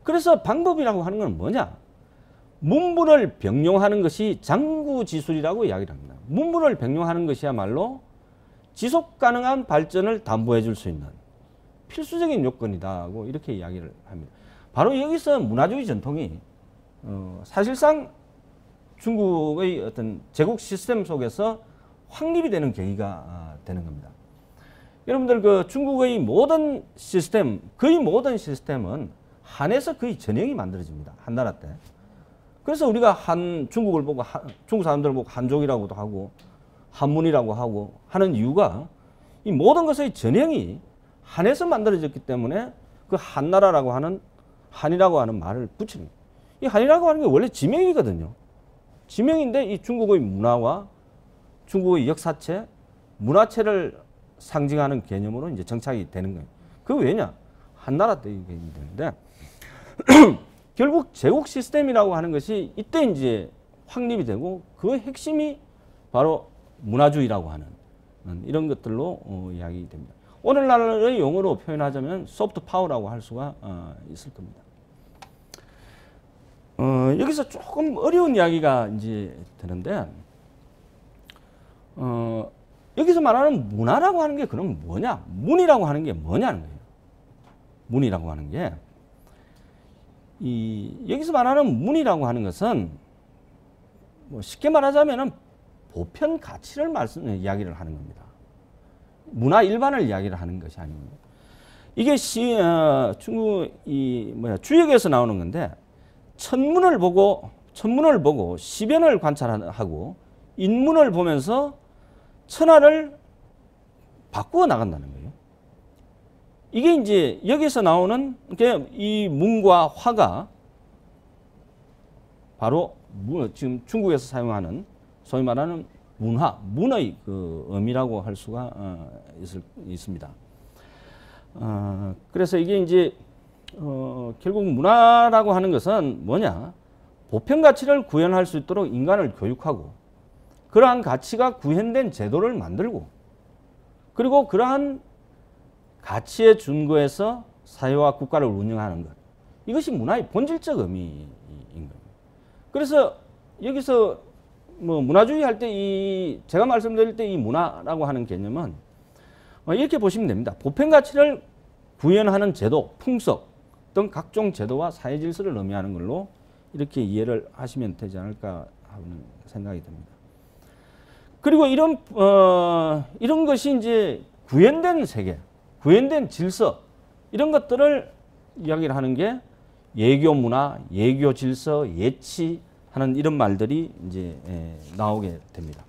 그래서 방법이라고 하는 건 뭐냐? 문물을 병용하는 것이 장구지술이라고 이야기를 합니다. 문물을 병용하는 것이야말로 지속 가능한 발전을 담보해 줄 수 있는 필수적인 요건이다고 이렇게 이야기를 합니다. 바로 여기서 문화주의 전통이 사실상 중국의 어떤 제국 시스템 속에서 확립이 되는 계기가 되는 겁니다. 여러분들 그 중국의 모든 시스템, 거의 모든 시스템은 한에서 거의 전형이 만들어집니다. 한나라 때. 그래서 우리가 중국을 보고 중국 사람들을 보고 한족이라고도 하고 한문이라고 하고 하는 이유가 이 모든 것의 전형이 한에서 만들어졌기 때문에 그 한나라라고 하는 한이라고 하는 말을 붙이는 거예요. 이 한이라고 하는 게 원래 지명이거든요. 지명인데 이 중국의 문화와 중국의 역사체, 문화체를 상징하는 개념으로 이제 정착이 되는 거예요. 그게 왜냐? 한나라 때 이게 되는데 결국 제국 시스템이라고 하는 것이 이때 이제 확립이 되고 그 핵심이 바로 문화주의라고 하는 이런 것들로 이야기됩니다. 오늘날의 용어로 표현하자면 소프트 파워라고 할 수가 있을 겁니다. 여기서 조금 어려운 이야기가 이제 되는데 여기서 말하는 문화라고 하는 게 그럼 뭐냐? 문이라고 하는 게 뭐냐는 거예요. 문이라고 하는 게 여기서 말하는 문이라고 하는 것은 뭐 쉽게 말하자면은 보편 가치를 이야기를 하는 겁니다. 문화 일반을 이야기를 하는 것이 아닙니다. 이게 중국 주역에서 나오는 건데 천문을 보고 시변을 관찰하고 인문을 보면서 천하를 바꾸어 나간다는 거예요. 이게 이제 여기서 나오는 이 문과 화가 바로 지금 중국에서 사용하는 소위 말하는 문의 그 의미라고 할 수가 있습니다. 그래서 이게 이제 결국 문화라고 하는 것은 뭐냐? 보편 가치를 구현할 수 있도록 인간을 교육하고 그러한 가치가 구현된 제도를 만들고 그리고 그러한 가치에 준거해서 사회와 국가를 운영하는 것. 이것이 문화의 본질적 의미인 겁니다. 그래서 여기서 뭐 문화주의 할 때 제가 말씀드릴 때 이 문화라고 하는 개념은 이렇게 보시면 됩니다. 보편 가치를 구현하는 제도, 풍속 등 각종 제도와 사회 질서를 의미하는 걸로 이렇게 이해를 하시면 되지 않을까 하는 생각이 듭니다. 그리고 이런 것이 이제 구현된 세계, 구현된 질서 이런 것들을 이야기를 하는 게 예교 문화, 예교 질서, 예치 하는 이런 말들이 이제 나오게 됩니다.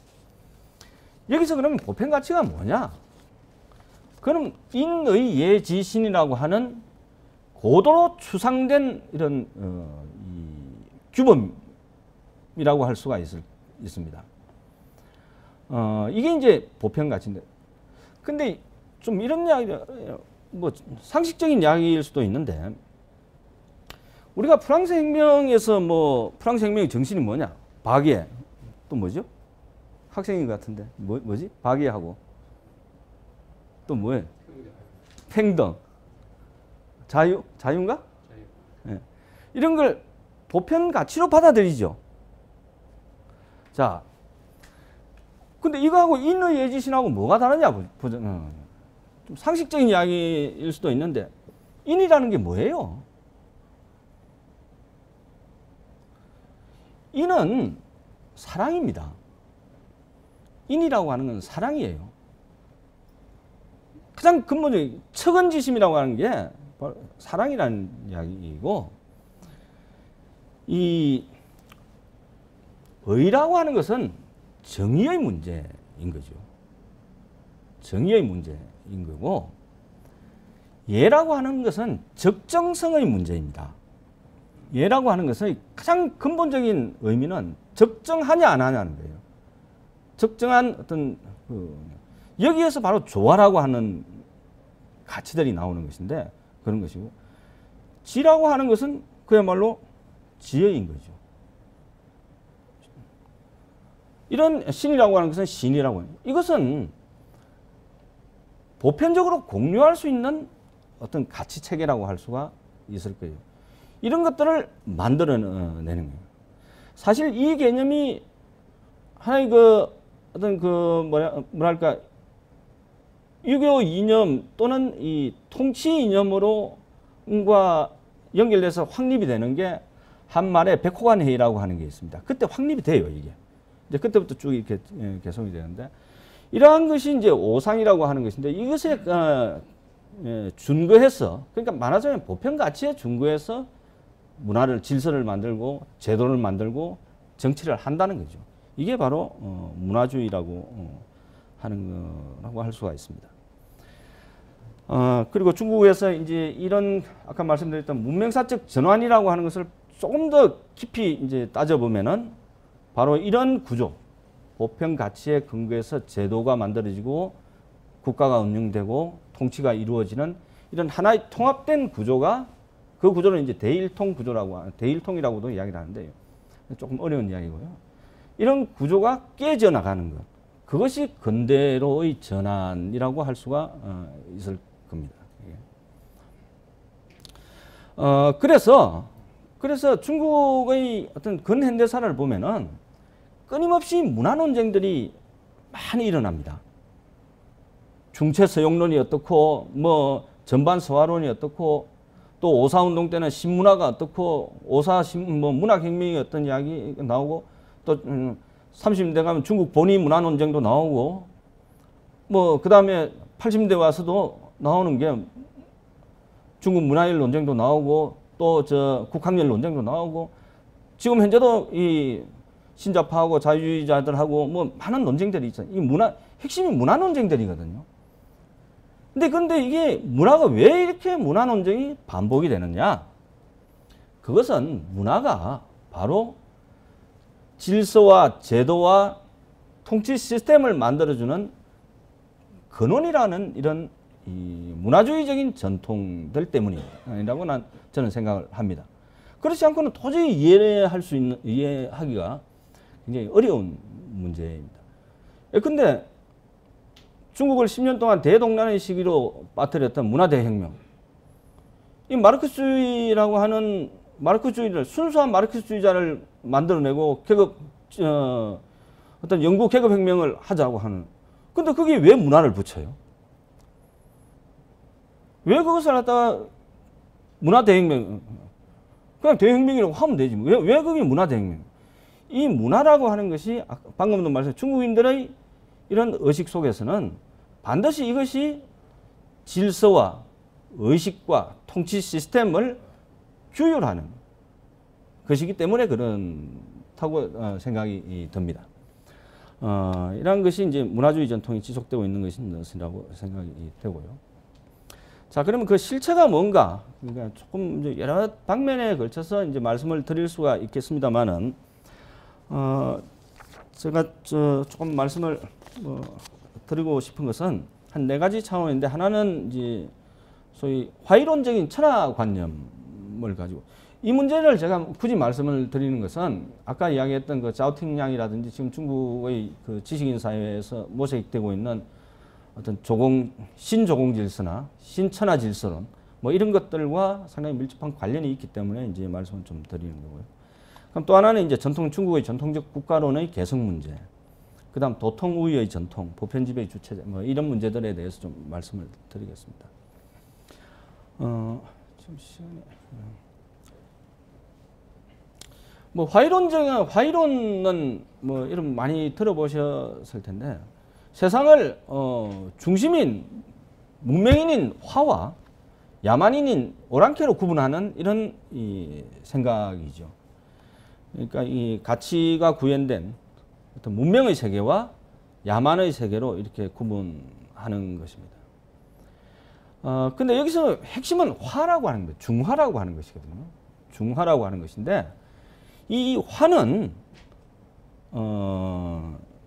여기서 그러면 보편 가치가 뭐냐? 그럼 인의 예지신이라고 하는 고도로 추상된 이런 규범이라고 할 수가 있습니다. 이게 이제 보편 가치인데, 근데 좀 이런 이야기, 뭐 상식적인 이야기일 수도 있는데, 우리가 프랑스 혁명에서 프랑스 혁명의 정신이 뭐냐? 바기에. 또 뭐죠? 학생인 것 같은데. 뭐지? 바기에하고. 또 뭐예요? 평등. 자유인가? 네. 이런 걸 보편 가치로 받아들이죠. 자. 근데 이거하고 인의 예지신하고 뭐가 다르냐? 좀 상식적인 이야기일 수도 있는데, 인이라는 게 뭐예요? 인은 사랑입니다. 인이라고 하는 건 사랑이에요. 가장 근본적인 척은지심이라고 하는 게 바로 사랑이라는 이야기이고, 이 의라고 하는 것은 정의의 문제인 거죠. 정의의 문제인 거고, 예라고 하는 것은 적정성의 문제입니다. 예라고 하는 것의 가장 근본적인 의미는 적정하냐 안 하냐는 거예요. 적정한 어떤 여기에서 바로 조화라고 하는 가치들이 나오는 것인데, 그런 것이고, 지라고 하는 것은 그야말로 지혜인 거죠. 이런 신이라고 하는 것은 신이라고 해요. 이것은 보편적으로 공유할 수 있는 어떤 가치 체계라고 할 수가 있을 거예요. 이런 것들을 만들어내는 거예요. 사실 이 개념이 하나의 어떤 뭐랄까, 유교 이념 또는 이 통치 이념으로과 연결돼서 확립이 되는 게 한말에 백호관 회의라고 하는 게 있습니다. 그때 확립이 돼요, 이게. 이제 그때부터 쭉 이렇게 개성이 되는데, 이러한 것이 이제 오상이라고 하는 것인데, 이것에 준거해서, 그러니까 말하자면 보편 가치에 준거해서 문화를, 질서를 만들고 제도를 만들고 정치를 한다는 거죠. 이게 바로 문화주의라고 하는 거라고 할 수가 있습니다. 그리고 중국에서 이제 이런 아까 말씀드렸던 문명사적 전환이라고 하는 것을 조금 더 깊이 이제 따져보면은 바로 이런 구조, 보편 가치에 근거해서 제도가 만들어지고 국가가 운영되고 통치가 이루어지는 이런 하나의 통합된 구조가, 그 구조는 이제 대일통 구조라고, 대일통이라고도 이야기를 하는데요. 조금 어려운 이야기고요. 이런 구조가 깨져 나가는 것, 그것이 근대로의 전환이라고 할 수가 있을 겁니다. 그래서 중국의 어떤 근현대사를 보면은 끊임없이 문화 논쟁들이 많이 일어납니다. 중체 서용론이 어떻고, 전반 서화론이 어떻고, 또 오사운동 때는 신문화가 어떻고, 문학혁명이 어떤 이야기 나오고, 또 30년대 가면 중국 본위 문화 논쟁도 나오고, 그 다음에 80년대 와서도 나오는 게 중국 문화열 논쟁도 나오고, 또 국학열 논쟁도 나오고, 지금 현재도 이 신자파하고 자유주의자들하고 많은 논쟁들이 있어요. 핵심이 문화 논쟁들이거든요. 근데 이게 문화가 왜 이렇게 문화 논쟁이 반복이 되느냐? 그것은 문화가 바로 질서와 제도와 통치 시스템을 만들어주는 근원이라는 이런 이 문화주의적인 전통들 때문이라고 저는 생각을 합니다. 그렇지 않고는 도저히 이해하기가 굉장히 어려운 문제입니다. 근데 중국을 10년 동안 대동란의 시기로 빠뜨렸던 문화대혁명, 이 마르크스주의라고 하는 마르크스주의를, 순수한 마르크스주의자를 만들어내고 어떤 영구 계급혁명을 하자고 하는, 근데 그게 왜 문화를 붙여요? 왜 그것을 갖다가 문화대혁명, 그냥 대혁명이라고 하면 되지. 왜 그게 문화대혁명? 이 문화라고 하는 것이 방금도 말씀드린 중국인들의 이런 의식 속에서는 반드시 이것이 질서와 의식과 통치 시스템을 규율하는 것이기 때문에 그렇다고 생각이 듭니다. 이러한 것이 이제 문화주의 전통이 지속되고 있는 것이라고 생각이 되고요. 자, 그러면 그 실체가 뭔가, 그러니까 조금 이제 여러 방면에 걸쳐서 이제 말씀을 드릴 수가 있겠습니다만은, 제가 조금 말씀을 드리고 싶은 것은 한 4가지 차원인데, 하나는 이제 소위 화이론적인 천하관념을 가지고, 이 문제를 제가 굳이 말씀을 드리는 것은 아까 이야기했던 그 자오팅량이라든지 지금 중국의 그 지식인 사회에서 모색되고 있는 어떤 신조공 질서나 신천하 질서론 뭐 이런 것들과 상당히 밀접한 관련이 있기 때문에 이제 말씀을 좀 드리는 거고요. 그럼 또 하나는 이제 중국의 전통적 국가론의 개성 문제, 그다음 도통 우위의 전통, 보편 지배의 주체자 뭐 이런 문제들에 대해서 좀 말씀을 드리겠습니다. 좀 시간이 뭐 화이론은 뭐 이런 많이 들어보셨을 텐데, 세상을 중심인 문명인인 화와 야만인인 오랑캐로 구분하는 이런 이 생각이죠. 그러니까 이 가치가 구현된 어떤 문명의 세계와 야만의 세계로 이렇게 구분하는 것입니다. 근데 여기서 핵심은 화라고 하는 거예요. 중화라고 하는 것이거든요. 중화라고 하는 것인데, 이 화는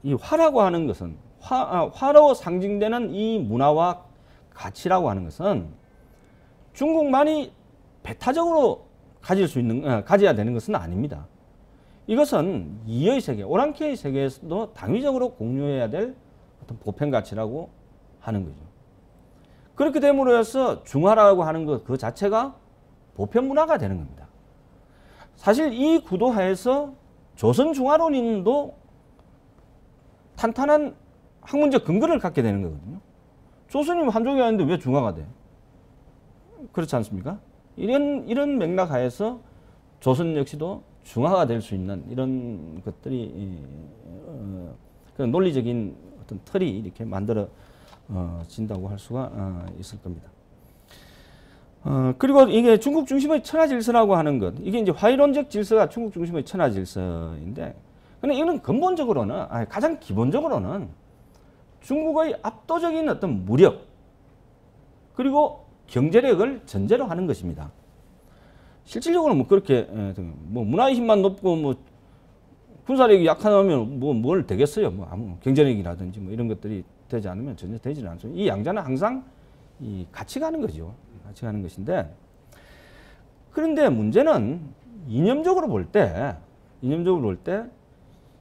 이 화라고 하는 것은 화로 상징되는 이 문화와 가치라고 하는 것은 중국만이 배타적으로 가져야 되는 것은 아닙니다. 이것은 이의 세계, 오랑캐의 세계에서도 당위적으로 공유해야 될 어떤 보편 가치라고 하는 거죠. 그렇게 됨으로 해서 중화라고 하는 것 그 자체가 보편 문화가 되는 겁니다. 사실 이 구도 하에서 조선 중화론인도 탄탄한 학문적 근거를 갖게 되는 거거든요. 조선이 한족이 아닌데 왜 중화가 돼? 그렇지 않습니까? 이런 맥락 하에서 조선 역시도 중화가 될 수 있는 이런 것들이 그런 논리적인 어떤 틀이 이렇게 만들어진다고 할 수가 있을 겁니다. 그리고 이게 중국 중심의 천하 질서라고 하는 것, 이게 이제 화이론적 질서가 중국 중심의 천하 질서인데, 근데 이거는 근본적으로는, 가장 기본적으로는 중국의 압도적인 어떤 무력, 그리고 경제력을 전제로 하는 것입니다. 실질적으로 뭐 그렇게, 뭐 문화의 힘만 높고, 뭐 군사력이 약하면 뭘 되겠어요. 뭐 아무 경제력이라든지 뭐 이런 것들이 되지 않으면 전혀 되지는 않습니다. 이 양자는 항상 같이 가는 거죠. 같이 가는 것인데, 그런데 문제는 이념적으로 볼 때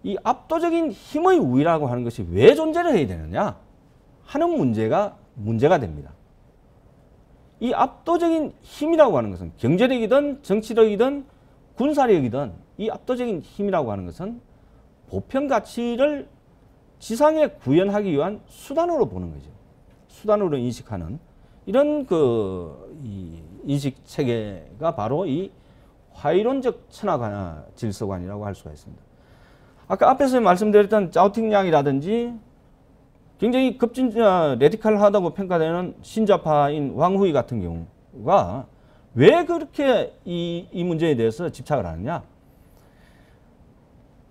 이 압도적인 힘의 우위라고 하는 것이 왜 존재를 해야 되느냐 하는 문제가 됩니다. 이 압도적인 힘이라고 하는 것은 경제력이든 정치력이든 군사력이든 이 압도적인 힘이라고 하는 것은 보편 가치를 지상에 구현하기 위한 수단으로 보는 거죠. 수단으로 인식하는 이런 이 인식 체계가 바로 이 화이론적 천하 질서관이라고 할 수가 있습니다. 아까 앞에서 말씀드렸던 짜오팅량이라든지 굉장히 레디칼하다고 평가되는 신자파인 왕후이 같은 경우가 왜 그렇게 이 문제에 대해서 집착을 하느냐?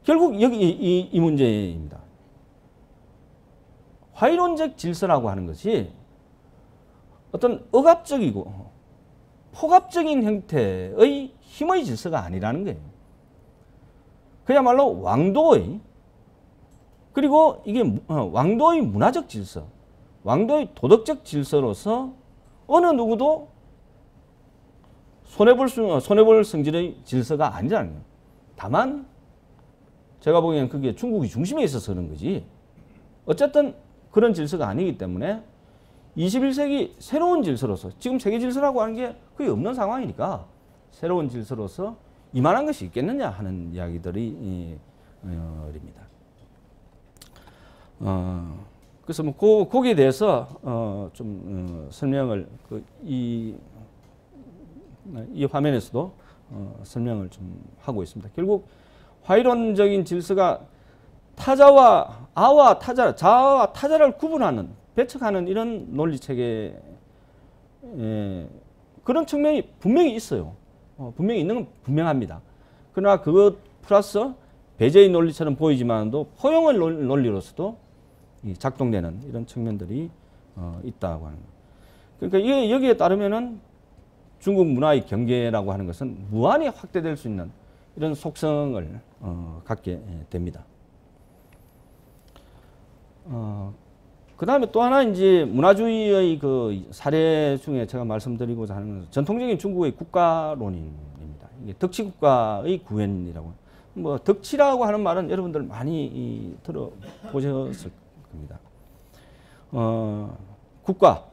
결국 여기 이 문제입니다. 화이론적 질서라고 하는 것이 어떤 억압적이고 폭압적인 형태의 힘의 질서가 아니라는 거예요. 그야말로 왕도의, 그리고 이게 왕도의 문화적 질서, 왕도의 도덕적 질서로서 어느 누구도 손해볼 성질의 질서가 아니라는 거예요. 다만 제가 보기에는 그게 중국이 중심에 있어서 그런 거지, 어쨌든 그런 질서가 아니기 때문에 21세기 새로운 질서로서, 지금 세계 질서라고 하는 게 거의 없는 상황이니까 새로운 질서로서 이만한 것이 있겠느냐 하는 이야기들이 입니다. 그래서 뭐 거기에 대해서 좀 설명을 이 화면에서도 설명을 좀 하고 있습니다. 결국 화이론적인 질서가 타자와 아와 타자, 자아와 타자를 구분하는, 배척하는 이런 논리 체계, 그런 측면이 분명히 있어요. 분명히 있는 건 분명합니다. 그러나 그것 플러스 배제의 논리처럼 보이지만도 포용의 논리로서도 작동되는 이런 측면들이 있다고 하는 거예요. 그러니까 여기에 따르면은 중국 문화의 경계라고 하는 것은 무한히 확대될 수 있는 이런 속성을 갖게 됩니다. 그 다음에 또 하나 이제 문화주의의 그 사례 중에 제가 말씀드리고자 하는 것은 전통적인 중국의 국가론입니다. 이게 덕치국가의 구현이라고. 뭐 덕치라고 하는 말은 여러분들 많이 들어보셨을 겁니다. 국가,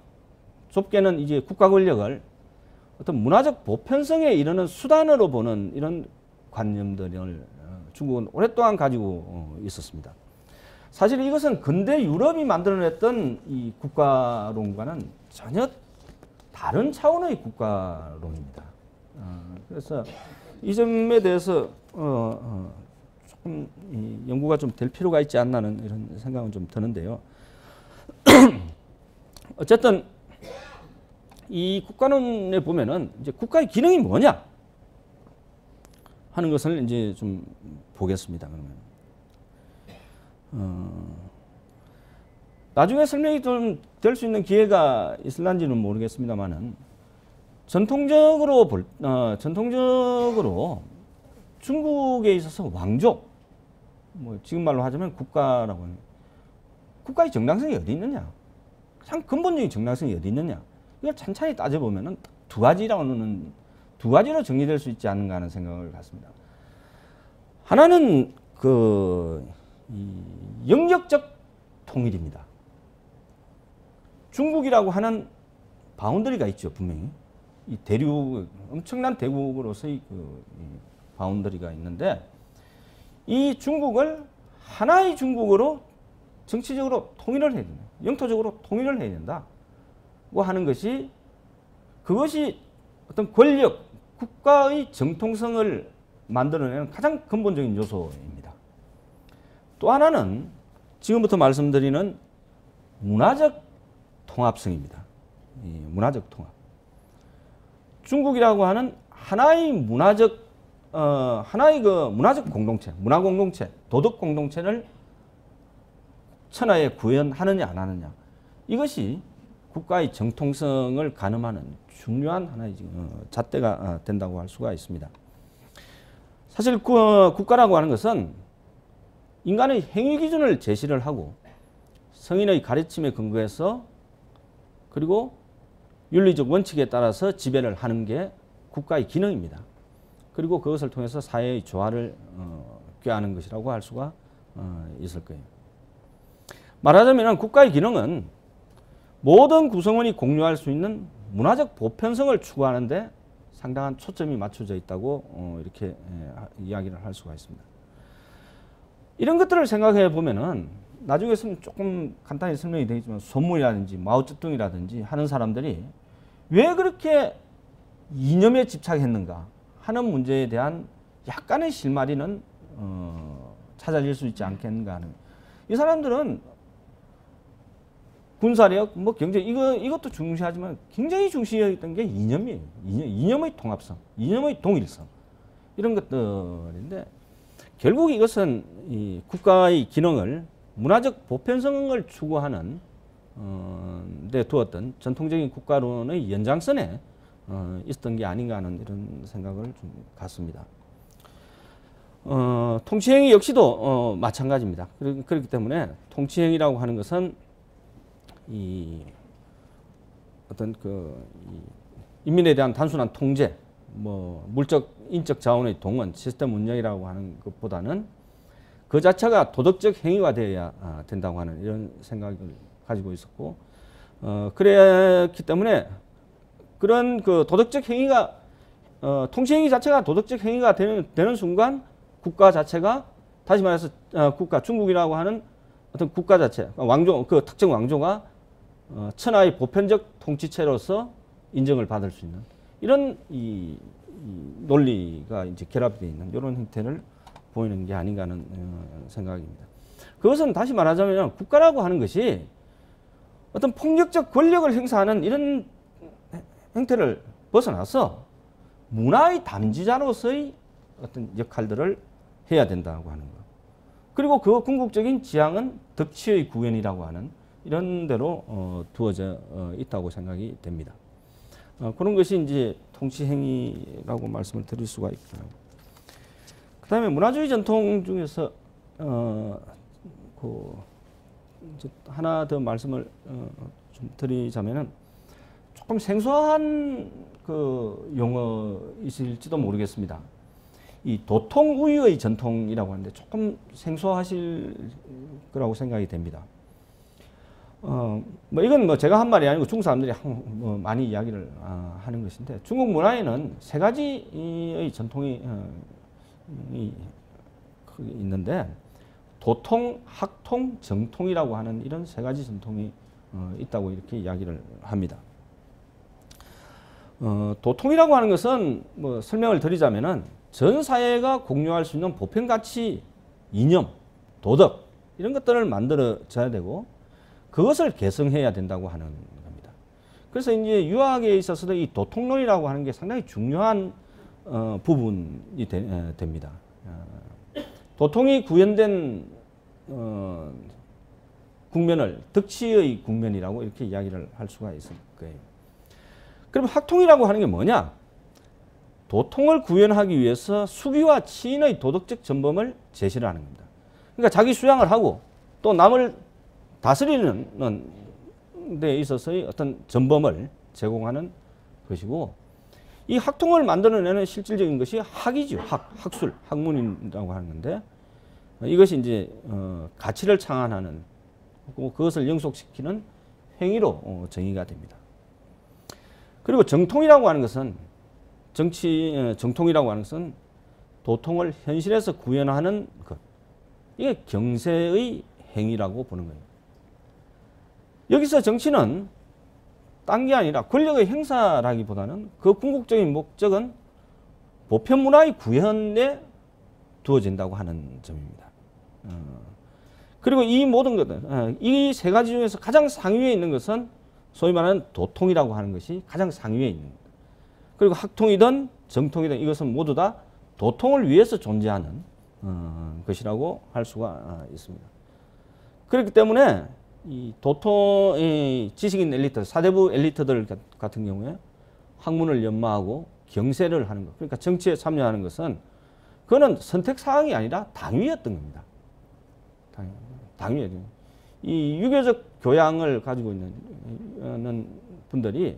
좁게는 이제 국가 권력을 어떤 문화적 보편성에 이르는 수단으로 보는 이런 관념들을 중국은 오랫동안 가지고 있었습니다. 사실 이것은 근대 유럽이 만들어냈던 이 국가론과는 전혀 다른 차원의 국가론입니다. 그래서 이 점에 대해서 조금 연구가 좀 될 필요가 있지 않나는 이런 생각은 좀 드는데요. 어쨌든 이 국가론에 보면은 이제 국가의 기능이 뭐냐 하는 것을 이제 좀 보겠습니다. 그러면 나중에 설명이 좀 될 수 있는 기회가 있을런지는 모르겠습니다만은 전통적으로 중국에 있어서 왕족, 뭐 지금 말로 하자면 국가라고 하는 국가의 정당성이 어디 있느냐? 가장 근본적인 정당성이 어디 있느냐? 이걸 찬찬히 따져보면은 두 가지로 정리될 수 있지 않는가 하는 생각을 갖습니다. 하나는 영역적 통일입니다. 중국이라고 하는 바운더리가 있죠, 분명히. 이 대륙, 엄청난 대국으로서의 바운더리가 있는데, 이 중국을 하나의 중국으로 정치적으로 통일을 해야 된다. 영토적으로 통일을 해야 된다고 하는 것이, 그것이 어떤 권력, 국가의 정통성을 만들어내는 가장 근본적인 요소입니다. 또 하나는 지금부터 말씀드리는 문화적 통합성입니다. 문화적 통합. 중국이라고 하는 하나의 문화적 공동체, 문화 공동체, 도덕 공동체를 천하에 구현하느냐 안 하느냐, 이것이 국가의 정통성을 가늠하는 중요한 하나의 잣대가 된다고 할 수가 있습니다. 사실 국가라고 하는 것은 인간의 행위 기준을 제시를 하고 성인의 가르침에 근거해서, 그리고 윤리적 원칙에 따라서 지배를 하는 게 국가의 기능입니다. 그리고 그것을 통해서 사회의 조화를 꾀하는 것이라고 할 수가 있을 거예요. 말하자면 국가의 기능은 모든 구성원이 공유할 수 있는 문화적 보편성을 추구하는데 상당한 초점이 맞춰져 있다고 이렇게 이야기를 할 수가 있습니다. 이런 것들을 생각해 보면은 나중에 조금 간단히 설명이 되겠지만 손문이라든지 마오쩌둥이라든지 하는 사람들이 왜 그렇게 이념에 집착했는가 하는 문제에 대한 약간의 실마리는 찾아질 수 있지 않겠는가 하는. 이 사람들은 군사력, 뭐 경제, 이것도 중시하지만 굉장히 중시했던 게 이념이에요. 이념의 통합성, 이념의 동일성, 이런 것들인데, 결국 이것은 이 국가의 기능을 문화적 보편성을 추구하는 데 두었던 전통적인 국가론의 연장선에 있었던 게 아닌가 하는 이런 생각을 좀 갖습니다. 통치행위 역시도 마찬가지입니다. 그렇기 때문에 통치행위라고 하는 것은 이 어떤 인민에 대한 단순한 통제, 뭐 물적, 인적 자원의 동원, 시스템 운영이라고 하는 것보다는 그 자체가 도덕적 행위가 되어야 된다고 하는 이런 생각을 가지고 있었고, 그랬기 때문에 그런 도덕적 행위가, 통치행위 자체가 도덕적 행위가 되는 순간 국가 자체가, 다시 말해서 중국이라고 하는 어떤 국가 자체, 왕조, 그 특정 왕조가 천하의 보편적 통치체로서 인정을 받을 수 있는 이런 이 논리가 이제 결합되어 있는 이런 형태를 보이는 게 아닌가 하는 생각입니다. 그것은 다시 말하자면 국가라고 하는 것이 어떤 폭력적 권력을 행사하는 이런 형태를 벗어나서 문화의 담지자로서의 어떤 역할들을 해야 된다고 하는 것. 그리고 그 궁극적인 지향은 덕치의 구현이라고 하는 이런 대로 두어져 있다고 생각이 됩니다. 그런 것이 이제 통치 행위라고 말씀을 드릴 수가 있고요. 그다음에 문화주의 전통 중에서 하나 더 말씀을 좀 드리자면은 조금 생소한 그 용어이실지도 모르겠습니다. 이 도통우유의 전통이라고 하는데 조금 생소하실 거라고 생각이 됩니다. 뭐 이건 뭐 제가 한 말이 아니고 중국 사람들이 많이 이야기를 하는 것인데, 중국 문화에는 세 가지의 전통이 있는데 도통, 학통, 정통이라고 하는 이런 세 가지 전통이 있다고 이렇게 이야기를 합니다. 도통이라고 하는 것은 뭐 설명을 드리자면은 전 사회가 공유할 수 있는 보편 가치, 이념, 도덕 이런 것들을 만들어져야 되고 그것을 개성해야 된다고 하는 겁니다. 그래서 이제 유학에 있어서도 이 도통론이라고 하는 게 상당히 중요한 부분이 됩니다. 도통이 구현된 국면을 덕치의 국면이라고 이렇게 이야기를 할 수가 있을 거예요. 그럼 학통이라고 하는 게 뭐냐? 도통을 구현하기 위해서 수비와 치인의 도덕적 전범을 제시를 하는 겁니다. 그러니까 자기 수양을 하고 또 남을 다스리는 데 있어서의 어떤 전범을 제공하는 것이고, 이 학통을 만들어내는 실질적인 것이 학이죠. 학술, 학문이라고 하는 건데, 이것이 이제 가치를 창안하는, 그것을 영속시키는 행위로 정의가 됩니다. 그리고 정통이라고 하는 것은 정통이라고 하는 것은 도통을 현실에서 구현하는 것. 이게 경세의 행위라고 보는 거예요. 여기서 정치는 딴 게 아니라 권력의 행사라기보다는 그 궁극적인 목적은 보편 문화의 구현에 두어진다고 하는 점입니다. 그리고 이 모든 것들, 이 세 가지 중에서 가장 상위에 있는 것은 소위 말하는 도통이라고 하는 것이 가장 상위에 있는 겁니다. 그리고 학통이든 정통이든 이것은 모두 다 도통을 위해서 존재하는 것이라고 할 수가 있습니다. 그렇기 때문에 이 도통의 지식인 엘리트, 사대부 엘리트들 같은 경우에 학문을 연마하고 경세를 하는 것, 그러니까 정치에 참여하는 것은 그거는 선택 사항이 아니라 당위였던 겁니다. 당위예요. 이 유교적 교양을 가지고 있는 분들이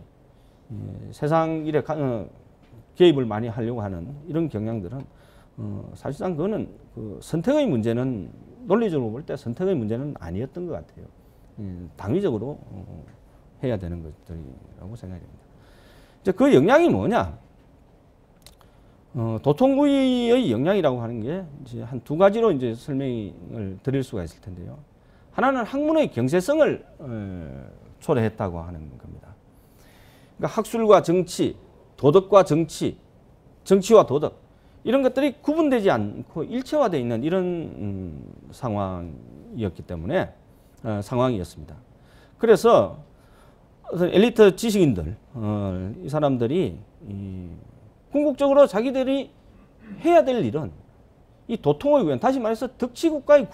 세상 일에 개입을 많이 하려고 하는 이런 경향들은 사실상 그거는 그 선택의 문제는, 논리적으로 볼 때 선택의 문제는 아니었던 것 같아요. 당위적으로 해야 되는 것들이라고 생각이 됩니다. 이제 그 역량이 뭐냐? 도통구이의 역량이라고 하는 게 이제 한 두 가지로 이제 설명을 드릴 수가 있을 텐데요. 하나는 학문의 경세성을 초래했다고 하는 겁니다. 그러니까 학술과 정치, 도덕과 정치, 정치와 도덕 이런 것들이 구분되지 않고 일체화되어 있는 이런 상황이었기 때문에 상황이었습니다. 그래서 엘리트 지식인들, 이 사람들이 궁극적으로 자기들이 해야 될 일은 이 도통의 구현, 다시 말해서 덕치국가의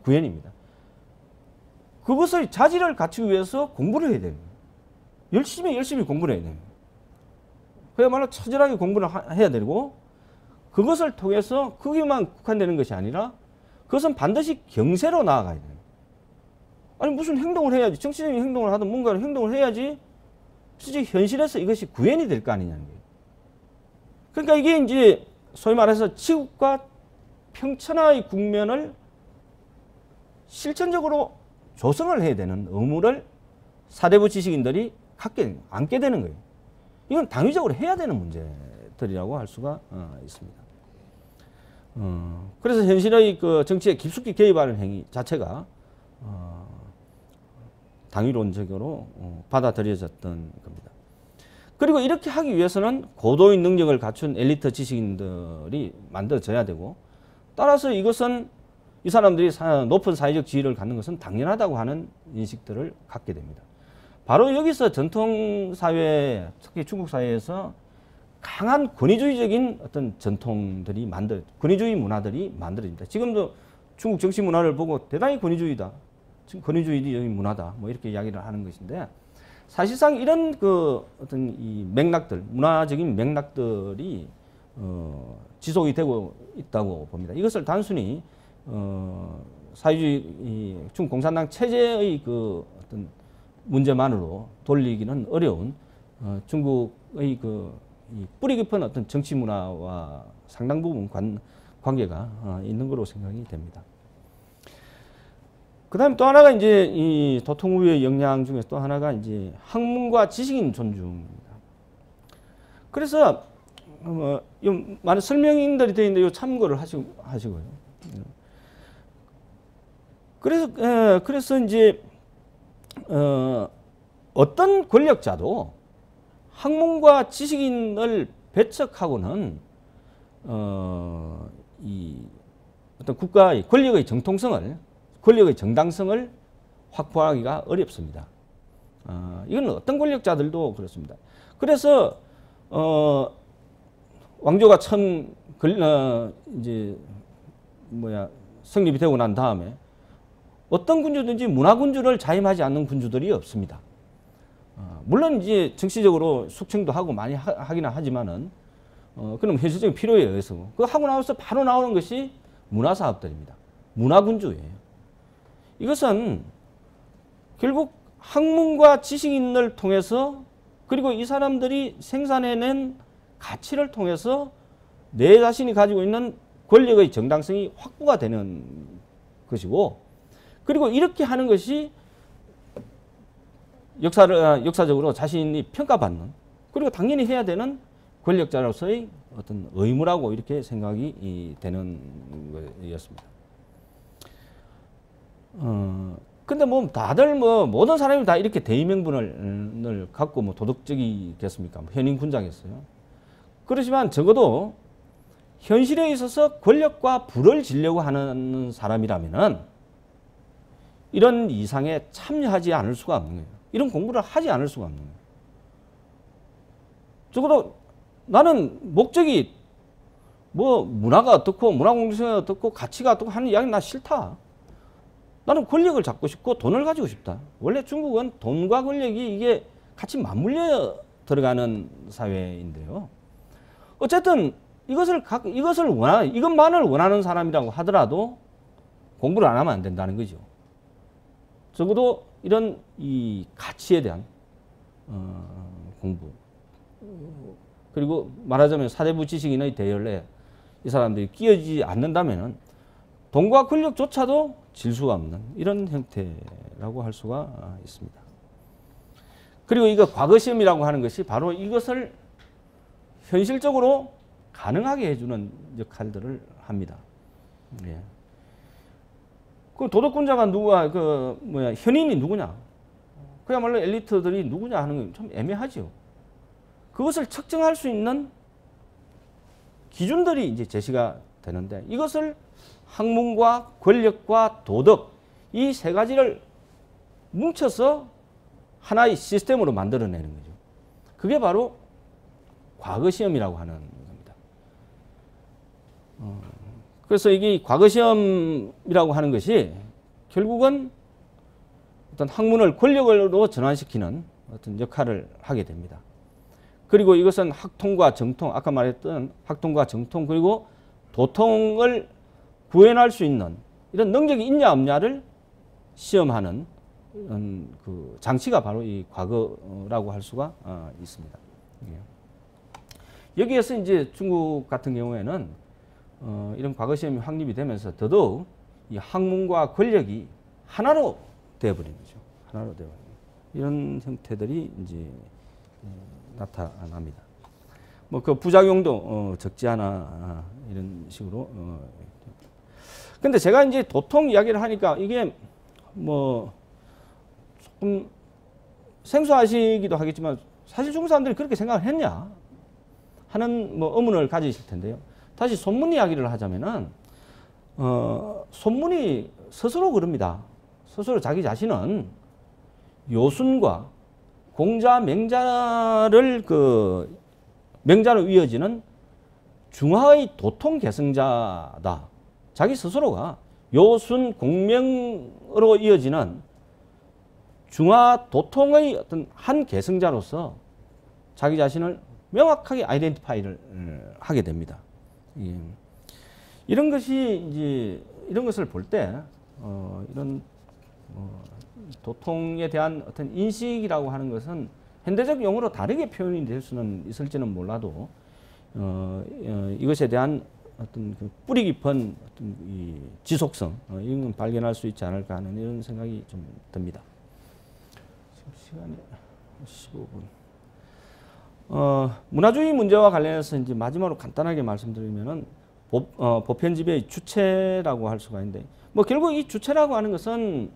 구현입니다. 그것을 자질을 갖추기 위해서 공부를 해야 됩니다. 열심히 공부를 해야 됩니다. 그야말로 처절하게 공부를 해야 되고, 그것을 통해서 거기만 국한되는 것이 아니라 그것은 반드시 경세로 나아가야 돼요. 아니 무슨 행동을 해야지, 정치적인 행동을 하든 뭔가를 행동을 해야지 실제 현실에서 이것이 구현이 될 거 아니냐는 거예요. 그러니까 이게 이제 소위 말해서 치국과 평천하의 국면을 실천적으로 조성을 해야 되는 의무를 사대부 지식인들이 안게 되는 거예요. 이건 당위적으로 해야 되는 문제들이라고 할 수가 있습니다. 그래서 현실의 그 정치에 깊숙이 개입하는 행위 자체가 당위론적으로 받아들여졌던 겁니다. 그리고 이렇게 하기 위해서는 고도의 능력을 갖춘 엘리트 지식인들이 만들어져야 되고, 따라서 이것은 이 사람들이 높은 사회적 지위를 갖는 것은 당연하다고 하는 인식들을 갖게 됩니다. 바로 여기서 전통사회, 특히 중국 사회에서 강한 권위주의적인 어떤 전통들이 권위주의 문화들이 만들어집니다. 지금도 중국 정치 문화를 보고 대단히 권위주의다. 권위주의적인 문화다. 뭐 이렇게 이야기를 하는 것인데 사실상 이런 그 어떤 이 맥락들, 문화적인 맥락들이 지속이 되고 있다고 봅니다. 이것을 단순히 사회주의 중국 공산당 체제의 그 어떤 문제만으로 돌리기는 어려운 중국의 그 이 뿌리 깊은 어떤 정치 문화와 상당 부분 관계가 있는 것으로 생각이 됩니다. 그 다음에 또 하나가 이제 이 도통우의 영향 중에서 또 하나가 이제 학문과 지식인 존중입니다. 그래서 많은 설명인들이 되어 있는데 참고를 하시고요. 그래서 이제 어떤 권력자도 학문과 지식인을 배척하고는 이 어떤 국가의 권력의 정당성을 확보하기가 어렵습니다. 이건 어떤 권력자들도 그렇습니다. 그래서 왕조가 처음 이제 성립이 되고 난 다음에 어떤 군주든지 문화군주를 자임하지 않는 군주들이 없습니다. 물론 이제 정치적으로 숙청도 하고 많이 하기는 하지만은 그럼 현실적인 필요에 의해서 그거 하고 나서 바로 나오는 것이 문화사업들입니다. 문화군주예요. 이것은 결국 학문과 지식인을 통해서 그리고 이 사람들이 생산해낸 가치를 통해서 내 자신이 가지고 있는 권력의 정당성이 확보가 되는 것이고 그리고 이렇게 하는 것이 역사적으로 자신이 평가받는 그리고 당연히 해야 되는 권력자로서의 어떤 의무라고 이렇게 생각이 되는 것이었습니다. 근데 뭐 다들 모든 사람이 다 이렇게 대의명분을 갖고 도덕적이겠습니까? 현인 군자겠어요. 그렇지만 적어도 현실에 있어서 권력과 부를 지려고 하는 사람이라면은 이런 이상에 참여하지 않을 수가 없는 거예요. 이런 공부를 하지 않을 수가 없는 거예요. 적어도 나는 목적이 문화가 어떻고 문화공동체가 어떻고 가치가 어떻고 하는 이야기는 나 싫다. 나는 권력을 잡고 싶고 돈을 가지고 싶다. 원래 중국은 돈과 권력이 이게 같이 맞물려 들어가는 사회인데요. 어쨌든 이것만을 원하는 사람이라고 하더라도 공부를 안 하면 안 된다는 거죠. 적어도 이런 이 가치에 대한 공부 그리고 말하자면 사대부 지식인의 대열에 이 사람들이 끼어지지 않는다면은 돈과 권력조차도 질 수가 없는 이런 형태라고 할 수가 있습니다. 그리고 이거 과거시험이라고 하는 것이 바로 이것을 현실적으로 가능하게 해주는 역할들을 합니다. 예. 그 도덕군자가 누구야, 현인이 누구냐? 그야말로 엘리트들이 누구냐 하는 건 좀 애매하죠. 그것을 측정할 수 있는 기준들이 이제 제시가 되는데 이것을 학문과 권력과 도덕 이 세 가지를 뭉쳐서 하나의 시스템으로 만들어내는 거죠. 그게 바로 과거시험이라고 하는 겁니다. 그래서 이게 과거시험이라고 하는 것이 결국은 어떤 학문을 권력으로 전환시키는 어떤 역할을 하게 됩니다. 그리고 이것은 학통과 정통, 아까 말했던 학통과 정통 그리고 도통을 구현할 수 있는 이런 능력이 있냐 없냐를 시험하는 그 장치가 바로 이 과거라고 할 수가 있습니다. 여기에서 이제 중국 같은 경우에는 이런 과거 시험이 확립이 되면서 더더욱 이 학문과 권력이 하나로 되어버린 거죠. 하나로 되어버린 이런 형태들이 이제 나타납니다. 그 부작용도 적지 않아 이런 식으로. 근데 제가 이제 도통 이야기를 하니까 이게 조금 생소하시기도 하겠지만 사실 중국 사람들이 그렇게 생각을 했냐 하는 의문을 가지실 텐데요. 다시 손문 이야기를 하자면은 손문이 스스로 그럽니다. 스스로 자기 자신은 요순과 공자, 맹자를 명자로 이어지는 중화의 도통 계승자다. 자기 스스로가 요순 공명으로 이어지는 중화 도통의 어떤 한 계승자로서 자기 자신을 명확하게 아이덴티파이를 하게 됩니다. 예. 이런 것이 이제 이런 것을 볼 때 이런 도통에 대한 어떤 인식이라고 하는 것은 현대적 용어로 다르게 표현이 될 수는 있을지는 몰라도 이것에 대한 어떤 그 뿌리 깊은 어떤 이 지속성 이런 건 발견할 수 있지 않을까 하는 이런 생각이 좀 듭니다. 지금 시간이 15분. 문화주의 문제와 관련해서 이제 마지막으로 간단하게 말씀드리면은 보편지배의 주체라고 할 수가 있는데, 뭐 결국 이 주체라고 하는 것은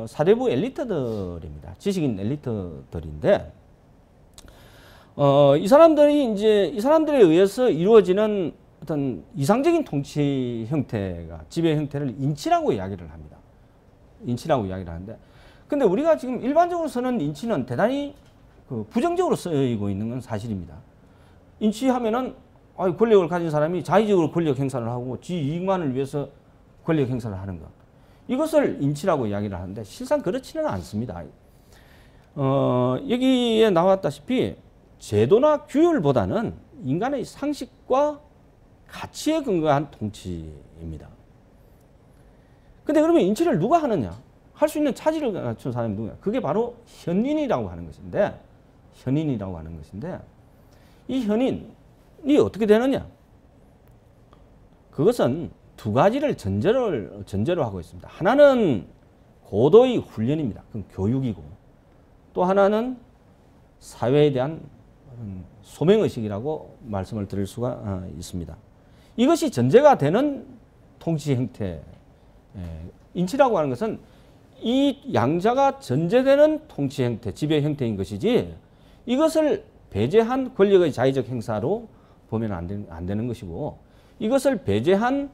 사대부 엘리트들입니다. 지식인 엘리트들인데, 이 사람들에 의해서 이루어지는 어떤 이상적인 통치 형태가, 지배 형태를 인치라고 이야기를 합니다. 인치라고 이야기를 하는데, 근데 우리가 지금 일반적으로 쓰는 인치는 대단히 부정적으로 쓰이고 있는 건 사실입니다. 인치하면은 권력을 가진 사람이 자의적으로 권력 행사를 하고 지 이익만을 위해서 권력 행사를 하는 것. 이것을 인치라고 이야기를 하는데 실상 그렇지는 않습니다. 여기에 나왔다시피 제도나 규율보다는 인간의 상식과 가치에 근거한 통치입니다. 근데 그러면 인치를 누가 하느냐? 할 수 있는 차질을 갖춘 사람이 누구냐? 그게 바로 현인이라고 하는 것인데, 이 현인이 어떻게 되느냐? 그것은 두 가지를 전제로 하고 있습니다. 하나는 고도의 훈련입니다. 그건 교육이고, 또 하나는 사회에 대한 소명의식이라고 말씀을 드릴 수가 있습니다. 이것이 전제가 되는 통치 형태, 인치라고 하는 것은 이 양자가 전제되는 통치 형태, 지배 형태인 것이지 이것을 배제한 권력의 자의적 행사로 보면 안 되는 것이고, 이것을 배제한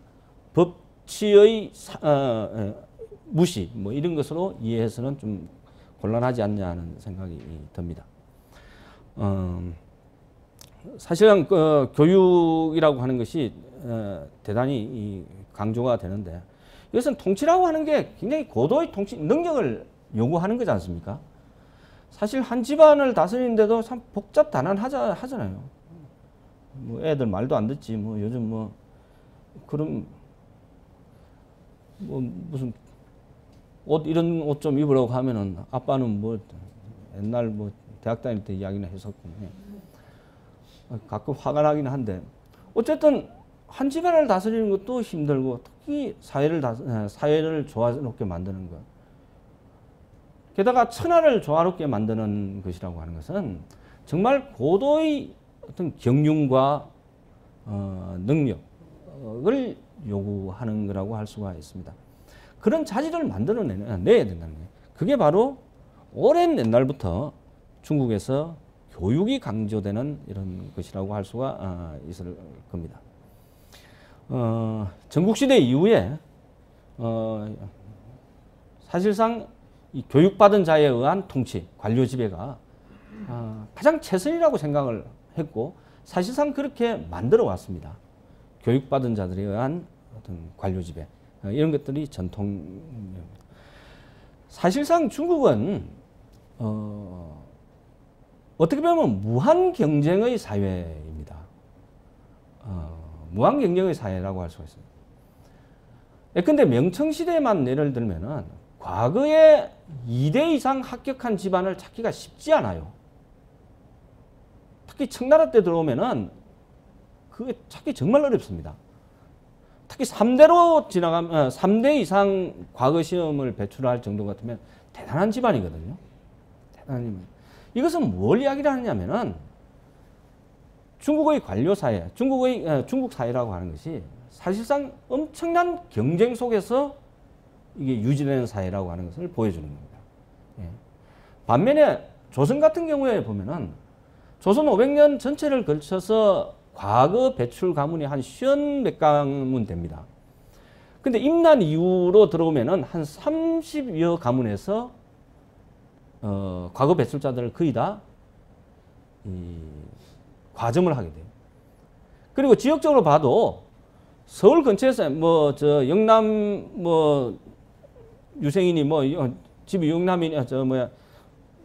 법치의 무시, 뭐 이런 것으로 이해해서는 좀 곤란하지 않냐 하는 생각이 듭니다. 사실은 교육이라고 하는 것이 대단히 강조가 되는데, 이것은 통치라고 하는 게 굉장히 고도의 통치 능력을 요구하는 거지 않습니까? 사실 한 집안을 다스리는데도 참 복잡다난하잖아요. 뭐 애들 말도 안 듣지. 뭐 요즘 뭐 그럼 뭐 무슨 이런 옷 좀 입으라고 하면은 아빠는 뭐 옛날 뭐 대학 다닐 때 이야기나 했었고 가끔 화가 나긴 한데, 어쨌든 한 집안을 다스리는 것도 힘들고 특히 사회를 조화롭게 만드는 것, 게다가 천하를 조화롭게 만드는 것이라고 하는 것은 정말 고도의 어떤 경륜과 능력을 요구하는 거라고 할 수가 있습니다. 그런 자질을 만들어내야 된다는 거예요. 그게 바로 오랜 옛날부터 중국에서 교육이 강조되는 이런 것이라고 할 수가 있을 겁니다. 전국시대 이후에 사실상 이 교육받은 자에 의한 통치, 관료 지배가 가장 최선이라고 생각을 했고 사실상 그렇게 만들어 왔습니다. 교육받은 자들에 의한 어떤 관료 지배, 이런 것들이 전통. 사실상 중국은 어떻게 보면 무한 경쟁의 사회입니다. 무한 경쟁의 사회라고 할 수가 있습니다. 예컨대 명청시대만 예를 들면은 과거에 2대 이상 합격한 집안을 찾기가 쉽지 않아요. 특히 청나라 때 들어오면은 그게 찾기 정말 어렵습니다. 특히 3대 이상 과거 시험을 배출할 정도 같으면 대단한 집안이거든요. 대단한 집안. 이것은 뭘 이야기를 하느냐면은 중국의 관료 사회, 중국 사회라고 하는 것이 사실상 엄청난 경쟁 속에서 이게 유지되는 사회라고 하는 것을 보여주는 겁니다. 예. 반면에 조선 같은 경우에 보면은 조선 500년 전체를 걸쳐서 과거 배출 가문이 한 50몇 가문 됩니다. 근데 임난 이후로 들어오면은 한 30여 가문에서 과거 배출자들을 거의 다 과점을 하게 돼요. 그리고 지역적으로 봐도 서울 근처에서 뭐 저 영남 뭐 유생인이 뭐 집이 영남이니 저 뭐야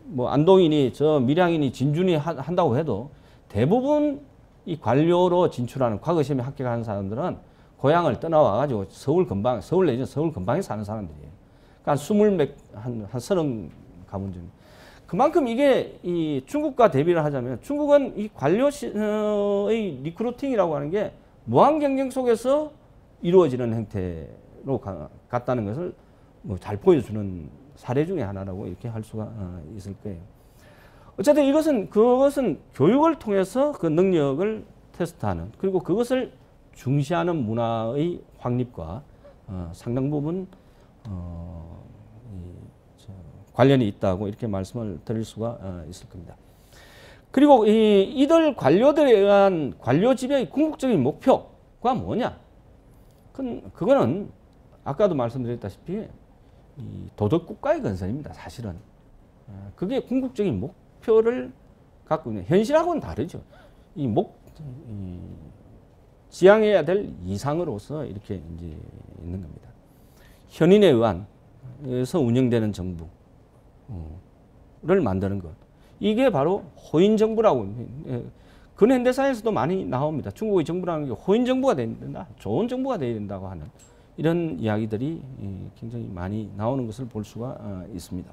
뭐 안동이니 저 밀양이니 진준이 한다고 해도 대부분 이 관료로 진출하는 과거 시험에 합격하는 사람들은 고향을 떠나와 가지고 서울 근방, 서울 내지는 서울 근방에 사는 사람들이에요. 그러니까 한 30 가문 중. 그만큼 이게 이 중국과 대비를 하자면 중국은 이 관료의 리크루팅이라고 하는 게 무한 경쟁 속에서 이루어지는 행태로 갔다는 것을 뭐 잘 보여주는 사례 중에 하나라고 이렇게 할 수가 있을 거예요. 어쨌든 그것은 교육을 통해서 그 능력을 테스트하는 그리고 그것을 중시하는 문화의 확립과 상당 부분 관련이 있다고 이렇게 말씀을 드릴 수가 있을 겁니다. 그리고 이들 관료들에 의한 관료 지배의 궁극적인 목표가 뭐냐? 그거는 아까도 말씀드렸다시피 이 도덕 국가의 건설입니다. 사실은 그게 궁극적인 목표를 갖고 있는 현실하고는 다르죠. 지향해야 될 이상으로서 이렇게 이제 있는 겁니다. 현인에 의해서 운영되는 정부를 만드는 것. 이게 바로 호인 정부라고 근현대사에서도 많이 나옵니다. 중국의 정부라는 게 호인 정부가 돼야 된다, 좋은 정부가 돼야 된다고 하는 이런 이야기들이 굉장히 많이 나오는 것을 볼 수가 있습니다.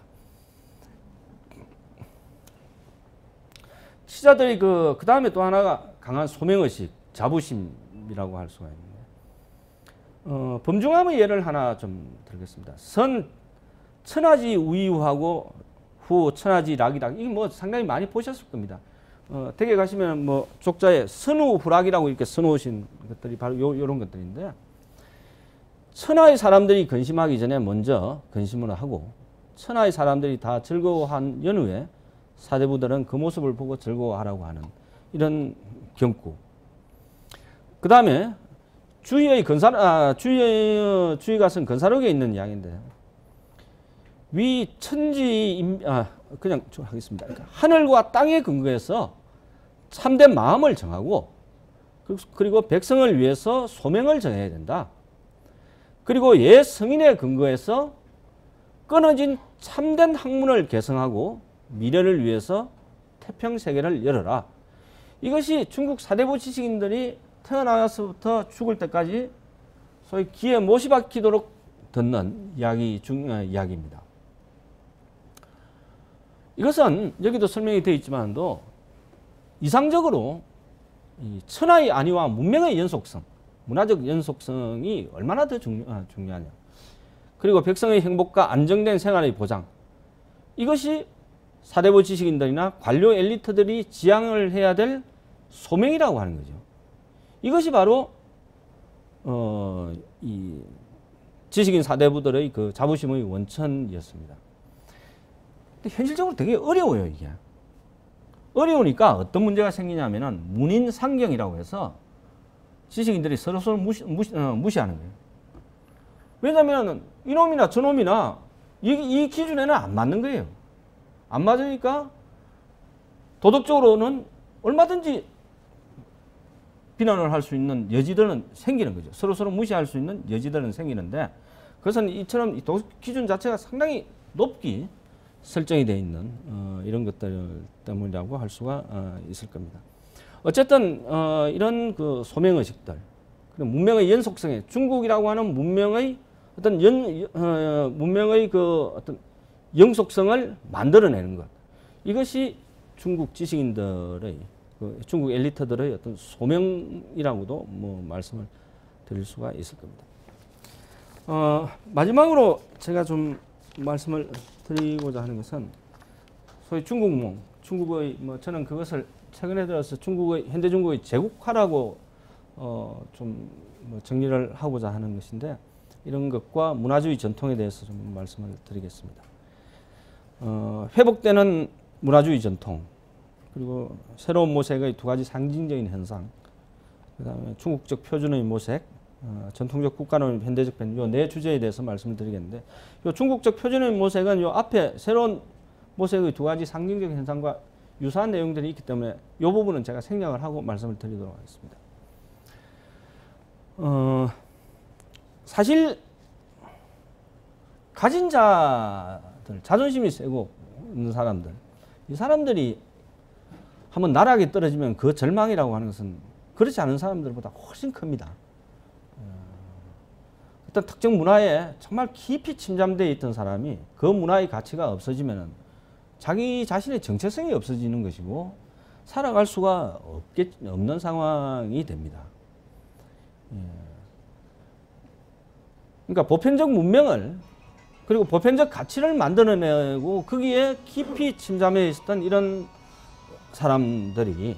치자들이 그 다음에 또 하나가 강한 소명의식, 자부심이라고 할 수가 있는데, 범중함의 예를 하나 좀 들겠습니다. 천하지 우이우하고 후 천하지 락이락. 이게 뭐 상당히 많이 보셨을 겁니다. 댁에 가시면 뭐 족자에 선우후락이라고 이렇게 써놓으신 것들이 바로 요런 것들인데, 천하의 사람들이 근심하기 전에 먼저 근심을 하고 천하의 사람들이 다 즐거워한 연후에 사대부들은 그 모습을 보고 즐거워하라고 하는 이런 경구. 그 다음에 주의가 쓴 건사록에 있는 이야기인데, 위 천지 그냥 하겠습니다. 그러니까 하늘과 땅에 근거해서 참된 마음을 정하고 그리고 백성을 위해서 소명을 정해야 된다. 그리고 옛 성인에 근거해서 끊어진 참된 학문을 개성하고 미래를 위해서 태평세계를 열어라. 이것이 중국 사대부 지식인들이 태어나서부터 죽을 때까지 소위 귀에 못이 박히도록 듣는 이야기입니다. 이것은 여기도 설명이 되어 있지만도 이상적으로 이 천하의 안위와 문명의 연속성, 문화적 연속성이 얼마나 더 중요하냐. 그리고 백성의 행복과 안정된 생활의 보장. 이것이 사대부 지식인들이나 관료 엘리트들이 지향을 해야 될 소명이라고 하는 거죠. 이것이 바로 이 지식인 사대부들의 그 자부심의 원천이었습니다. 근데 현실적으로 되게 어려워요, 이게. 어려우니까 어떤 문제가 생기냐면은 문인상경이라고 해서 지식인들이 서로 무시하는 거예요. 왜냐하면 이놈이나 저놈이나 이 기준에는 안 맞는 거예요. 안 맞으니까 도덕적으로는 얼마든지 비난을 할 수 있는 여지들은 생기는 거죠. 서로 무시할 수 있는 여지들은 생기는데, 그것은 이처럼 도덕 기준 자체가 상당히 높게 설정이 되어 있는 이런 것들 때문이라고 할 수가 있을 겁니다. 어쨌든 이런 그 소명의식들, 그리고 문명의 연속성에 중국이라고 하는 문명의 어떤 문명의 그 어떤 영속성을 만들어내는 것, 이것이 중국 지식인들의 중국 엘리트들의 어떤 소명이라고도 뭐 말씀을 드릴 수가 있을 겁니다. 마지막으로 제가 좀 말씀을 드리고자 하는 것은 소위 중국몽, 중국의 뭐 저는 그것을 최근에 들어서 현대 중국의 제국화라고 좀 뭐 정리를 하고자 하는 것인데, 이런 것과 문화주의 전통에 대해서 좀 말씀을 드리겠습니다. 회복되는 문화주의 전통, 그리고 새로운 모색의 두 가지 상징적인 현상, 그 다음에 중국적 표준의 모색, 전통적 국가론의 현대적 변화, 요 네 주제에 대해서 말씀을 드리겠는데, 요 중국적 표준의 모색은 요 앞에 새로운 모색의 두 가지 상징적 현상과 유사한 내용들이 있기 때문에 이 부분은 제가 생략을 하고 말씀을 드리도록 하겠습니다. 사실 가진 자들, 자존심이 세고 있는 사람들, 이 사람들이 한번 나락에 떨어지면 그 절망이라고 하는 것은 그렇지 않은 사람들보다 훨씬 큽니다. 어떤 특정 문화에 정말 깊이 침잠되어 있던 사람이 그 문화의 가치가 없어지면 자기 자신의 정체성이 없어지는 것이고 살아갈 수가 없는 상황이 됩니다. 그러니까 보편적 문명을 그리고 보편적 가치를 만들어내고 거기에 깊이 침잠해 있었던 이런 사람들이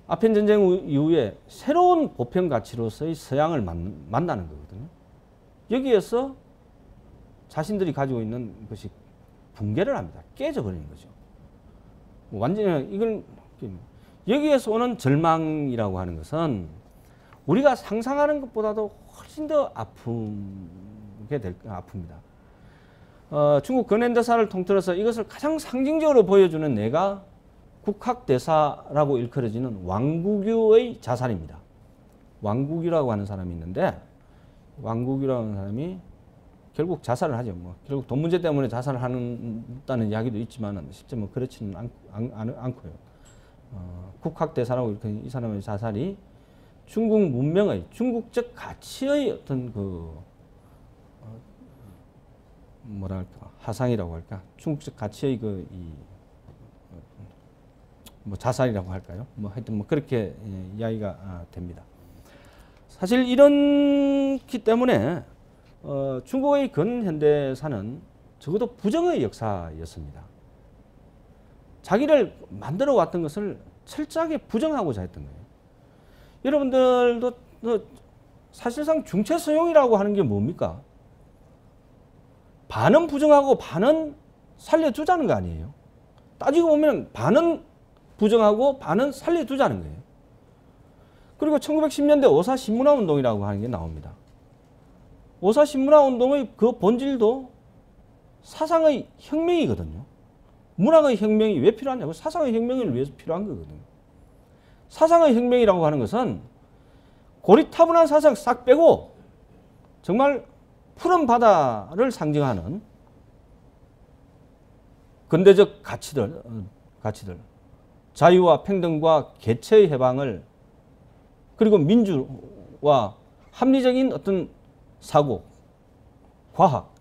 아편 전쟁 이후에 새로운 보편 가치로서의 서양을 만나는 거거든요. 여기에서 자신들이 가지고 있는 것이 붕괴를 합니다. 깨져버리는 거죠. 완전히 이걸 여기에서 오는 절망이라고 하는 것은 우리가 상상하는 것보다도 훨씬 더 아픕니다. 중국 근현대사를 통틀어서 이것을 가장 상징적으로 보여주는 예가 국학대사라고 일컬어지는 왕국유의 자살입니다. 왕국유라고 하는 사람이 있는데 왕국유라고 하는 사람이 결국 자살을 하죠. 결국 돈 문제 때문에 자살을 한다는 이야기도 있지만 실제 그렇지는 않고요. 국학대사라고 일컬어지는 이 사람의 자살이 중국 문명의 중국적 가치의 어떤 뭐랄까 하상이라고 할까 중국적 가치의 자살이라고 할까요? 하여튼 그렇게 이야기가 됩니다. 사실 이렇기 때문에 중국의 근현대사는 적어도 부정의 역사였습니다. 자기를 만들어 왔던 것을 철저하게 부정하고자 했던 거예요. 여러분들도 사실상 중체서용이라고 하는 게 뭡니까? 반은 부정하고 반은 살려두자는 거 아니에요. 따지고 보면 반은 부정하고 반은 살려두자는 거예요. 그리고 1910년대 오사신문화 운동이라고 하는 게 나옵니다. 오사신문화 운동의 그 본질도 사상의 혁명이거든요. 문학의 혁명이 왜 필요하냐고 사상의 혁명을 위해서 필요한 거거든요. 사상의 혁명이라고 하는 것은 고리타분한 사상 싹 빼고 정말 푸른 바다를 상징하는 근대적 가치들, 자유와 평등과 개체의 해방을 그리고 민주와 합리적인 어떤 사고, 과학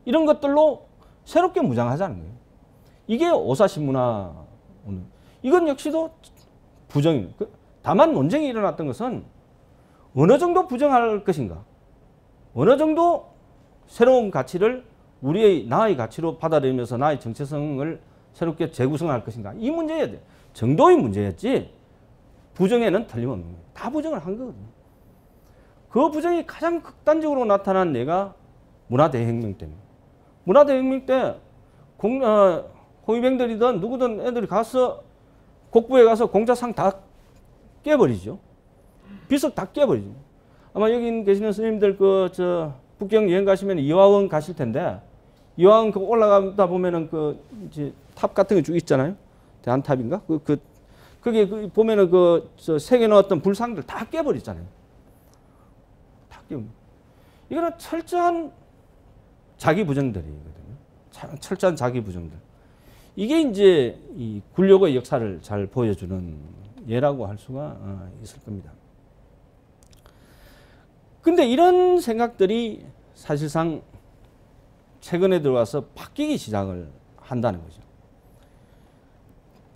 이런 것들로 새롭게 무장하자는 거예요. 이게 오사신문화. 이건 역시도 부정입니다. 다만 논쟁이 일어났던 것은 어느 정도 부정할 것인가, 어느 정도 새로운 가치를 우리의 나의 가치로 받아들이면서 나의 정체성을 새롭게 재구성할 것인가, 이 문제였죠. 정도의 문제였지 부정에는 틀림없는 거예요. 다 부정을 한 거거든요. 그 부정이 가장 극단적으로 나타난 예가 문화대혁명 때입니다. 문화대혁명 때 호위병들이든 누구든 애들이 가서 곡부에 가서 공자상 다 깨버리죠. 비석 다 깨버리죠. 아마 여기 계시는 스님들 북경 여행 가시면 이화원 가실 텐데 이화원 올라가다 보면은 이제 탑 같은 게 쭉 있잖아요. 대한탑인가? 거기 보면은 새겨 넣었던 불상들 다 깨버리잖아요. 다 깨버립니다. 이거는 철저한 자기 부정들이거든요. 철저한 자기 부정들. 이게 이제 이 굴욕의 역사를 잘 보여주는 예라고 할 수가 있을 겁니다. 근데 이런 생각들이 사실상 최근에 들어와서 바뀌기 시작을 한다는 거죠.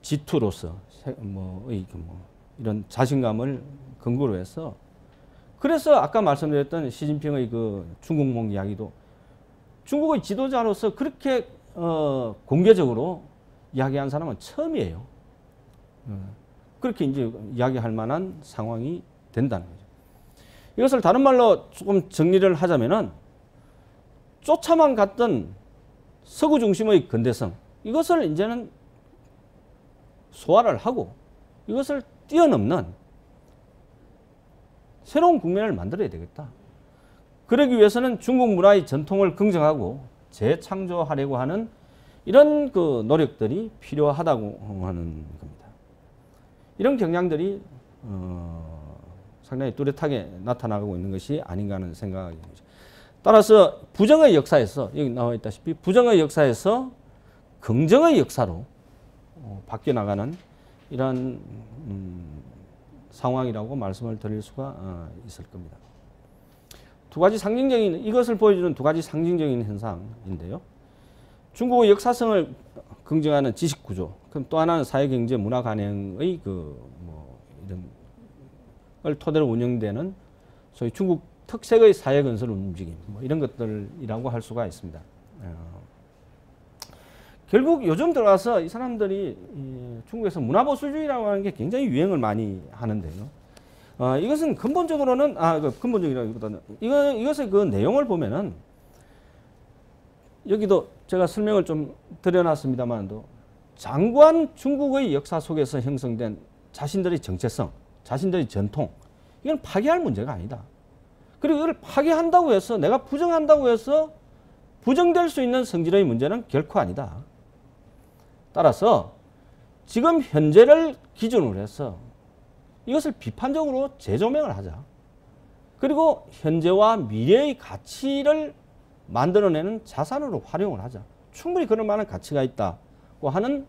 지투로서 이런 자신감을 근거로 해서, 그래서 아까 말씀드렸던 시진핑의 중국몽 이야기도 중국의 지도자로서 그렇게 공개적으로 이야기한 사람은 처음이에요. 그렇게 이제 이야기할 만한 상황이 된다는 거죠. 이것을 다른 말로 조금 정리를 하자면은 쫓아만 갔던 서구 중심의 근대성, 이것을 이제는 소화를 하고 이것을 뛰어넘는 새로운 국면을 만들어야 되겠다. 그러기 위해서는 중국 문화의 전통을 긍정하고 재창조하려고 하는 이런 그 노력들이 필요하다고 하는 겁니다. 이런 경향들이 상당히 뚜렷하게 나타나고 있는 것이 아닌가 하는 생각이 듭니다. 따라서 부정의 역사에서 여기 나와 있다시피 부정의 역사에서 긍정의 역사로 바뀌어 나가는 이러한 상황이라고 말씀을 드릴 수가 있을 겁니다. 두 가지 상징적인 이것을 보여주는 두 가지 상징적인 현상인데요. 중국의 역사성을 긍정하는 지식 구조, 그럼 또 하나는 사회, 경제, 문화 관행의 이런 걸 토대로 운영되는 소위 중국 특색의 사회 건설 움직임, 이런 것들이라고 할 수가 있습니다. 결국 요즘 들어와서 이 사람들이 중국에서 문화보수주의라고 하는 게 굉장히 유행을 많이 하는데요. 이것은 근본적으로는 근본적이라기보다는 이것의 그 내용을 보면은 여기도 제가 설명을 좀 드려놨습니다만도 장구한 중국의 역사 속에서 형성된 자신들의 정체성, 자신들의 전통, 이건 파괴할 문제가 아니다. 그리고 이걸 파괴한다고 해서 내가 부정한다고 해서 부정될 수 있는 성질의 문제는 결코 아니다. 따라서 지금 현재를 기준으로 해서 이것을 비판적으로 재조명을 하자. 그리고 현재와 미래의 가치를 만들어내는 자산으로 활용을 하자. 충분히 그럴 만한 가치가 있다고 하는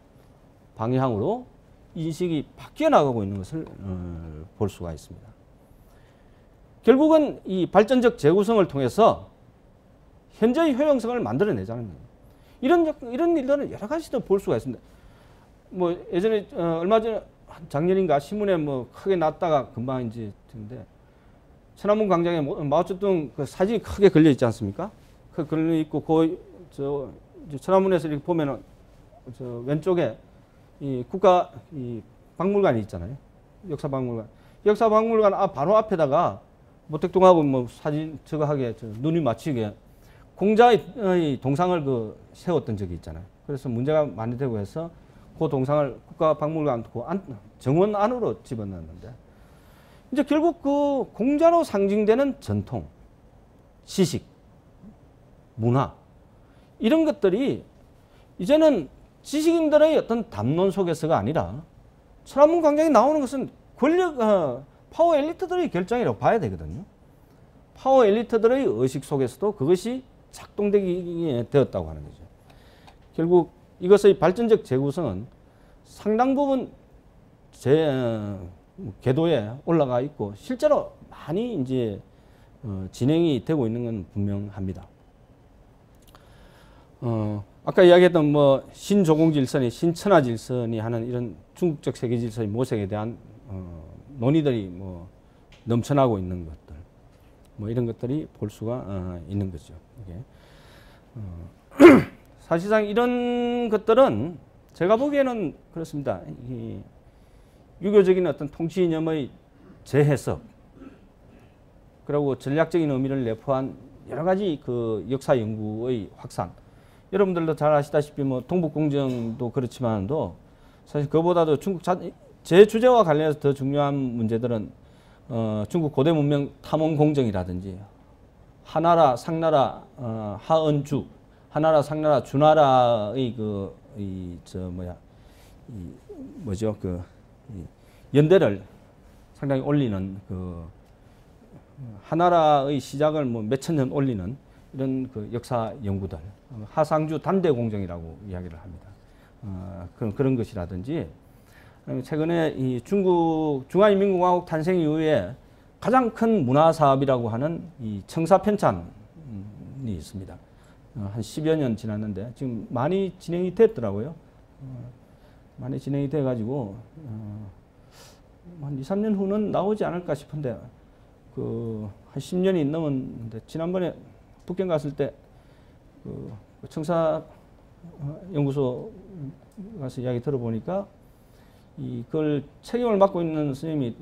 방향으로 인식이 바뀌어 나가고 있는 것을 볼 수가 있습니다. 결국은 이 발전적 재구성을 통해서 현재의 효용성을 만들어내자는 거예요. 이런 일들은 여러 가지도 볼 수가 있습니다. 뭐 예전에 얼마 전에 작년인가 신문에 뭐 크게 났다가 금방 이제 했는데 천안문 광장에 마오쩌둥 그 사진이 크게 걸려 있지 않습니까? 그 걸려 있고 저 천안문에서 이렇게 보면은 저 왼쪽에 이 국가 이 박물관이 있잖아요. 역사박물관 바로 앞에다가 모택동하고 뭐 사진 저거 하게 눈이 맞추게 공자의 동상을 세웠던 적이 있잖아요. 그래서 문제가 많이 되고 해서 그 동상을 국가박물관 정원 안으로 집어넣었는데 이제 결국 그 공자로 상징되는 전통, 지식, 문화 이런 것들이 이제는 지식인들의 어떤 담론 속에서가 아니라 천안문 광장에 나오는 것은 파워 엘리트들의 결정이라고 봐야 되거든요. 파워 엘리트들의 의식 속에서도 그것이 작동되게 되었다고 하는 거죠. 결국 이것의 발전적 재구성은 상당 부분 궤도에 올라가 있고 실제로 많이 이제 진행이 되고 있는 건 분명합니다. 아까 이야기했던 뭐 신조공질선이 신천하질선이 하는 이런 중국적 세계질서의 모색에 대한 논의들이 뭐 넘쳐나고 있는 것들, 뭐 이런 것들이 볼 수가 있는 거죠. 이게. 사실상 이런 것들은 제가 보기에는 그렇습니다. 이 유교적인 어떤 통치 이념의 재해석, 그리고 전략적인 의미를 내포한 여러 가지 그 역사 연구의 확산. 여러분들도 잘 아시다시피 뭐 동북공정도 그렇지만도 사실 그보다도 중국 제 주제와 관련해서 더 중요한 문제들은 중국 고대 문명 탐험 공정이라든지 하나라, 상나라, 하은주, 하나라, 상나라, 주나라의 연대를 상당히 올리는 하나라의 시작을 뭐 몇천 년 올리는 이런 그 역사 연구들, 하상주 단대 공정이라고 이야기를 합니다. 그런 것이라든지 최근에 이 중국 중화인민공화국 탄생 이후에 가장 큰 문화 사업이라고 하는 이 청사편찬이 있습니다. 한 10여 년 지났는데 지금 많이 진행이 됐더라고요. 많이 진행이 돼 가지고 한 2, 3년 후는 나오지 않을까 싶은데 한 10년이 넘었는데 지난번에 북경 갔을 때 청사 연구소 가서 이야기 들어보니까 그걸 책임을 맡고 있는 선생님이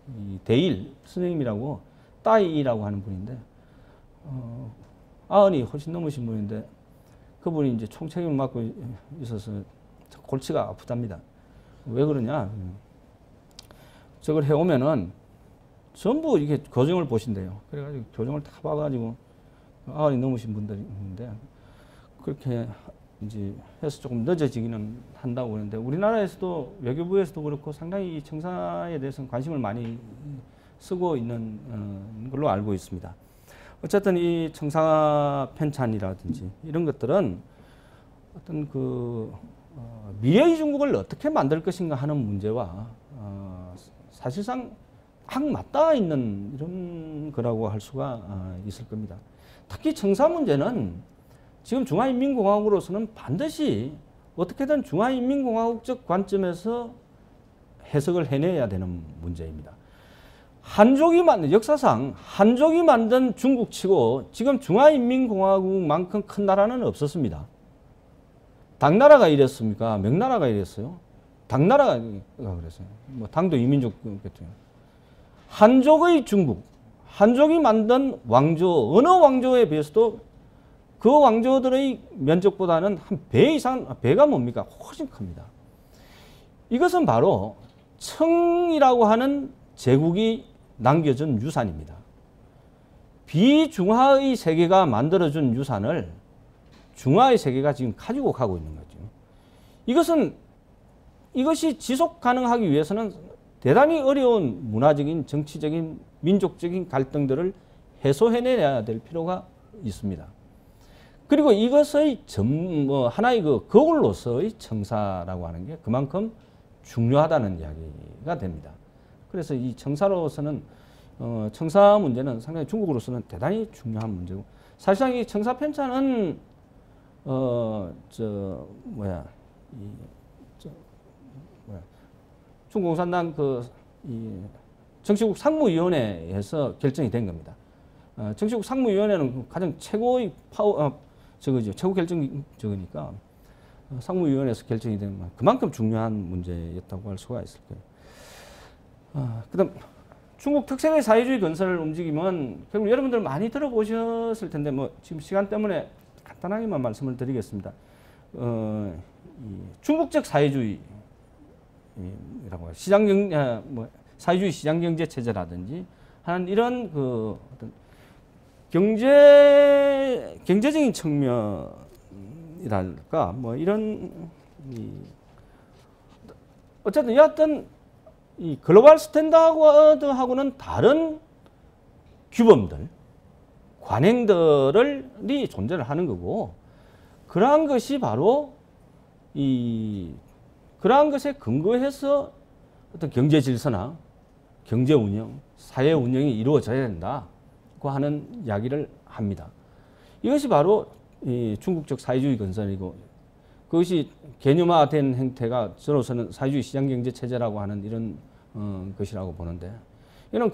이 대일 선생님이라고 따이라고 하는 분인데 90이 훨씬 넘으신 분인데 그분이 이제 총책임을 맡고 있어서 골치가 아프답니다. 왜 그러냐? 저걸 해오면은 전부 이렇게 교정을 보신대요. 그래가지고 교정을 다 봐가지고 90이 넘으신 분들이 있는데 그렇게 이제 해서 조금 늦어지기는 한다고 그러는데 우리나라에서도 외교부에서도 그렇고 상당히 이 청사에 대해서는 관심을 많이 쓰고 있는 걸로 알고 있습니다. 어쨌든 이 청사 편찬이라든지 이런 것들은 어떤 그 미래의 중국을 어떻게 만들 것인가 하는 문제와 사실상 맞닿아 있는 이런 거라고 할 수가 있을 겁니다. 특히 청사 문제는 지금 중화인민공화국으로서는 반드시 어떻게든 중화인민공화국적 관점에서 해석을 해내야 되는 문제입니다. 역사상 한족이 만든 중국치고 지금 중화인민공화국만큼 큰 나라는 없었습니다. 당나라가 이랬습니까? 명나라가 이랬어요? 당나라가 그랬어요. 뭐 당도 이민족 같은. 한족의 중국, 한족이 만든 왕조, 어느 왕조에 비해서도 그 왕조들의 면적보다는 한 배 이상, 배가 뭡니까? 훨씬 큽니다. 이것은 바로 청이라고 하는 제국이 남겨준 유산입니다. 비중화의 세계가 만들어준 유산을 중화의 세계가 지금 가지고 가고 있는 거죠. 이것이 지속 가능하기 위해서는 대단히 어려운 문화적인, 정치적인, 민족적인 갈등들을 해소해내야 될 필요가 있습니다. 그리고 이것의 하나의 그 거울로서의 청사라고 하는 게 그만큼 중요하다는 이야기가 됩니다. 그래서 이 청사로서는 청사 문제는 상당히 중국으로서는 대단히 중요한 문제고 사실상 이 청사 편찬은 중국共产党정치국 상무위원회에서 결정이 된 겁니다. 정치국 상무위원회는 가장 최고의 최고 결정적이니까 상무위원회에서 결정이 되면 그만큼 중요한 문제였다고 할 수가 있을 거예요. 그다음 중국 특색의 사회주의 건설을 움직이면 결국 여러분들 많이 들어보셨을 텐데 뭐 지금 시간 때문에 간단하게만 말씀을 드리겠습니다. 중국적 사회주의라고 사회주의 시장경제 체제라든지 하는 이런 그 어떤 경제적인 측면이랄까 뭐 이런 어쨌든 여하튼 이 글로벌 스탠다드하고는 다른 규범들, 관행들이 존재를 하는 거고 그러한 것이 바로 그러한 것에 근거해서 어떤 경제 질서나 경제 운영, 사회 운영이 이루어져야 된다고 하는 이야기를 합니다. 이것이 바로 이 중국적 사회주의 건설이고 그것이 개념화된 형태가 저로서는 사회주의 시장경제 체제라고 하는 이런 것이라고 보는데 이런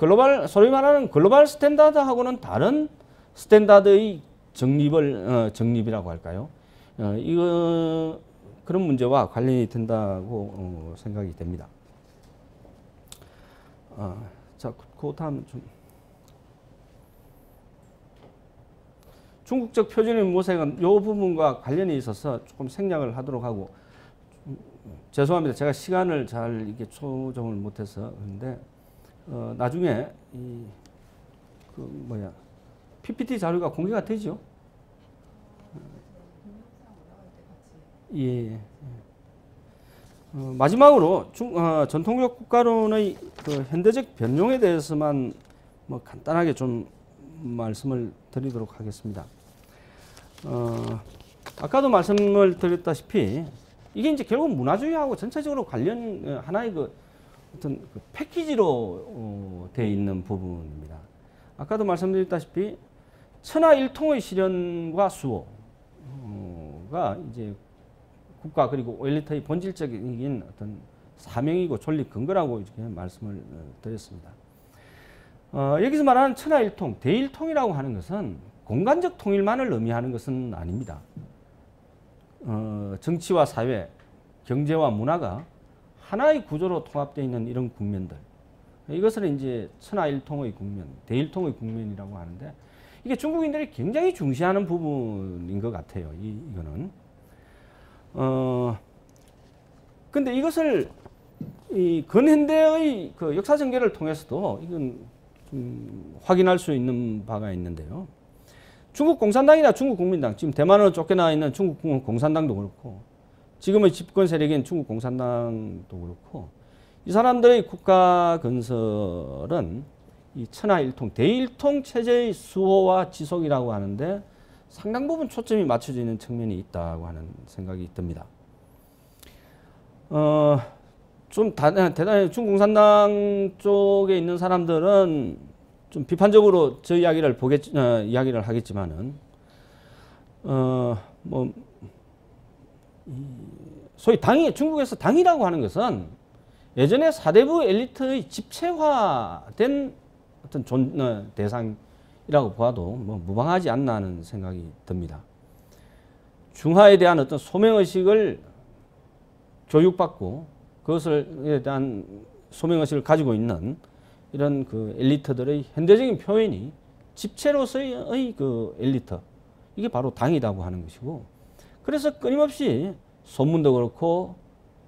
소위 말하는 글로벌 스탠다드하고는 다른 스탠다드의 정립이라고 할까요? 그런 문제와 관련이 된다고 생각이 됩니다. 자, 그 다음 중국적 표준의 모색은 이 부분과 관련이 있어서 조금 생략을 하도록 하고 죄송합니다. 제가 시간을 잘 이렇게 조정을 못해서 그런데 나중에 PPT 자료가 공개가 되죠? 예. 마지막으로 전통적 국가론의 그 현대적 변용에 대해서만 뭐 간단하게 좀 말씀을 드리도록 하겠습니다. 아까도 말씀을 드렸다시피 이게 이제 결국 문화주의하고 전체적으로 관련 하나의 어떤 패키지로 되어 있는 부분입니다. 아까도 말씀드렸다시피 천하일통의 실현과 수호가 이제 국가 그리고 엘리트의 본질적인 어떤 사명이고 존립 근거라고 이렇게 말씀을 드렸습니다. 여기서 말하는 천하일통, 대일통이라고 하는 것은 공간적 통일만을 의미하는 것은 아닙니다. 정치와 사회, 경제와 문화가 하나의 구조로 통합되어 있는 이런 국면들. 이것을 이제 천하일통의 국면, 대일통의 국면이라고 하는데 이게 중국인들이 굉장히 중시하는 부분인 것 같아요. 이거는. 근데 이것을 이 근현대의 그 역사 전개를 통해서도 이건 좀 확인할 수 있는 바가 있는데요. 중국 공산당이나 중국 국민당, 지금 대만으로 쫓겨나 있는 중국 공산당도 그렇고, 지금의 집권 세력인 중국 공산당도 그렇고, 이 사람들의 국가 건설은 이 천하일통, 대일통 체제의 수호와 지속이라고 하는데 상당 부분 초점이 맞춰져 있는 측면이 있다고 하는 생각이 듭니다. 좀 대단히 중공산당 쪽에 있는 사람들은 좀 비판적으로 저 이야기를 이야기를 하겠지만은, 소위 중국에서 당이라고 하는 것은 예전에 사대부 엘리트의 집체화된 어떤 대상이라고 보아도 뭐 무방하지 않나 하는 생각이 듭니다. 중화에 대한 어떤 소명의식을 교육받고 그것에 대한 소명의식을 가지고 있는 이런 그 엘리트들의 현대적인 표현이 집체로서의 그 엘리트, 이게 바로 당이라고 하는 것이고, 그래서 끊임없이 소문도 그렇고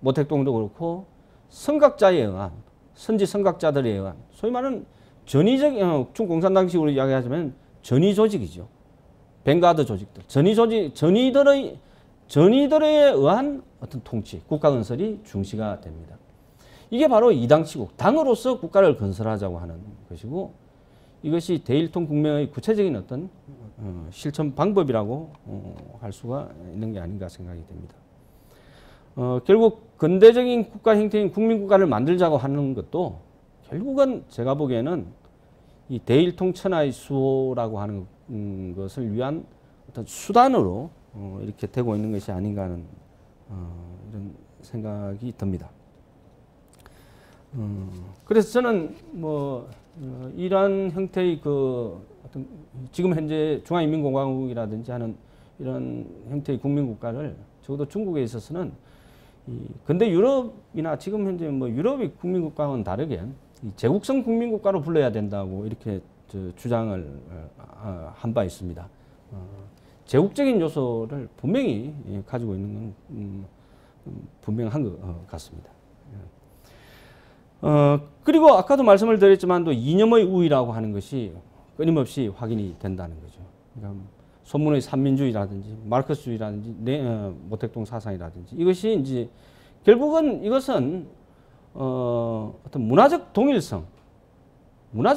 모택동도 그렇고 선각자에 의한, 선지 선각자들에 의한, 소위 말하는 전위적, 중공산당식으로 이야기하자면 전위 조직이죠. 뱅가드 조직들, 전위들에 의한 어떤 통치, 국가 건설이 중시가 됩니다. 이게 바로 이당치국, 당으로서 국가를 건설하자고 하는 것이고, 이것이 대일통 국면의 구체적인 어떤 실천 방법이라고 할 수가 있는 게 아닌가 생각이 됩니다. 결국 근대적인 국가 형태인 국민국가를 만들자고 하는 것도 결국은 제가 보기에는 이 대일통 천하의 수호라고 하는 것을 위한 어떤 수단으로 이렇게 되고 있는 것이 아닌가 하는 이런 생각이 듭니다. 그래서 저는 이러한 형태의 그 어떤 지금 현재 중화인민공화국이라든지 하는 이런 형태의 국민국가를 적어도 중국에 있어서는 이 근대 유럽이나 지금 현재 유럽의 국민국가와는 다르게 이 제국성 국민국가로 불러야 된다고 이렇게 주장을 한 바 있습니다. 제국적인 요소를 분명히 가지고 있는 건 분명한 것 같습니다. 그리고 아까도 말씀을 드렸지만 또 이념의 우위라고 하는 것이 끊임없이 확인이 된다는 거죠. 그러니까 소문의 삼민주의라든지 마르크스주의라든지 모택동 사상이라든지 이것이 이제 결국은 이것은 어떤 문화적 동일성, 문화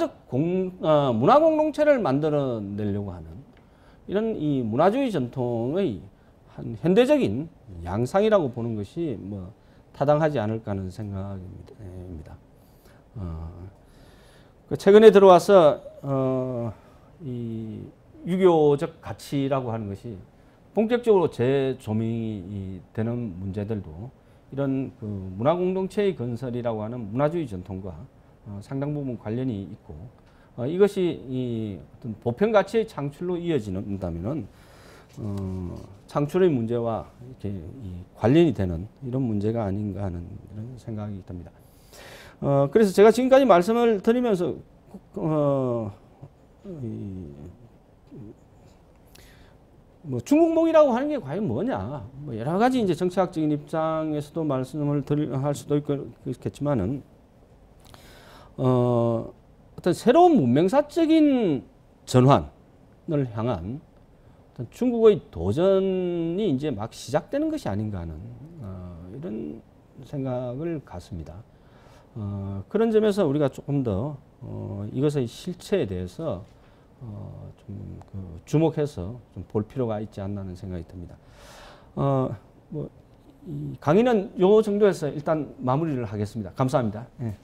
공동체를 만들어내려고 하는 이런 이 문화주의 전통의 한 현대적인 양상이라고 보는 것이 타당하지 않을까 하는 생각입니다. 최근에 들어와서 이 유교적 가치라고 하는 것이 본격적으로 재조명이 되는 문제들도 이런 그 문화 공동체의 건설이라고 하는 문화주의 전통과 상당 부분 관련이 있고, 이것이 이 어떤 보편 가치의 창출로 이어진다면은 창출의 문제와 이렇게 관련이 되는 이런 문제가 아닌가 하는 이런 생각이 듭니다. 그래서 제가 지금까지 말씀을 드리면서 중국몽이라고 하는 게 과연 뭐냐? 여러 가지 이제 정치학적인 입장에서도 말씀을 할 수도 있겠지만은 어떤 새로운 문명사적인 전환을 향한 어떤 중국의 도전이 이제 막 시작되는 것이 아닌가 하는 이런 생각을 갖습니다. 그런 점에서 우리가 조금 더 이것의 실체에 대해서 좀 주목해서 좀 볼 필요가 있지 않나 하는 생각이 듭니다. 이 강의는 요 정도에서 일단 마무리를 하겠습니다. 감사합니다. 네.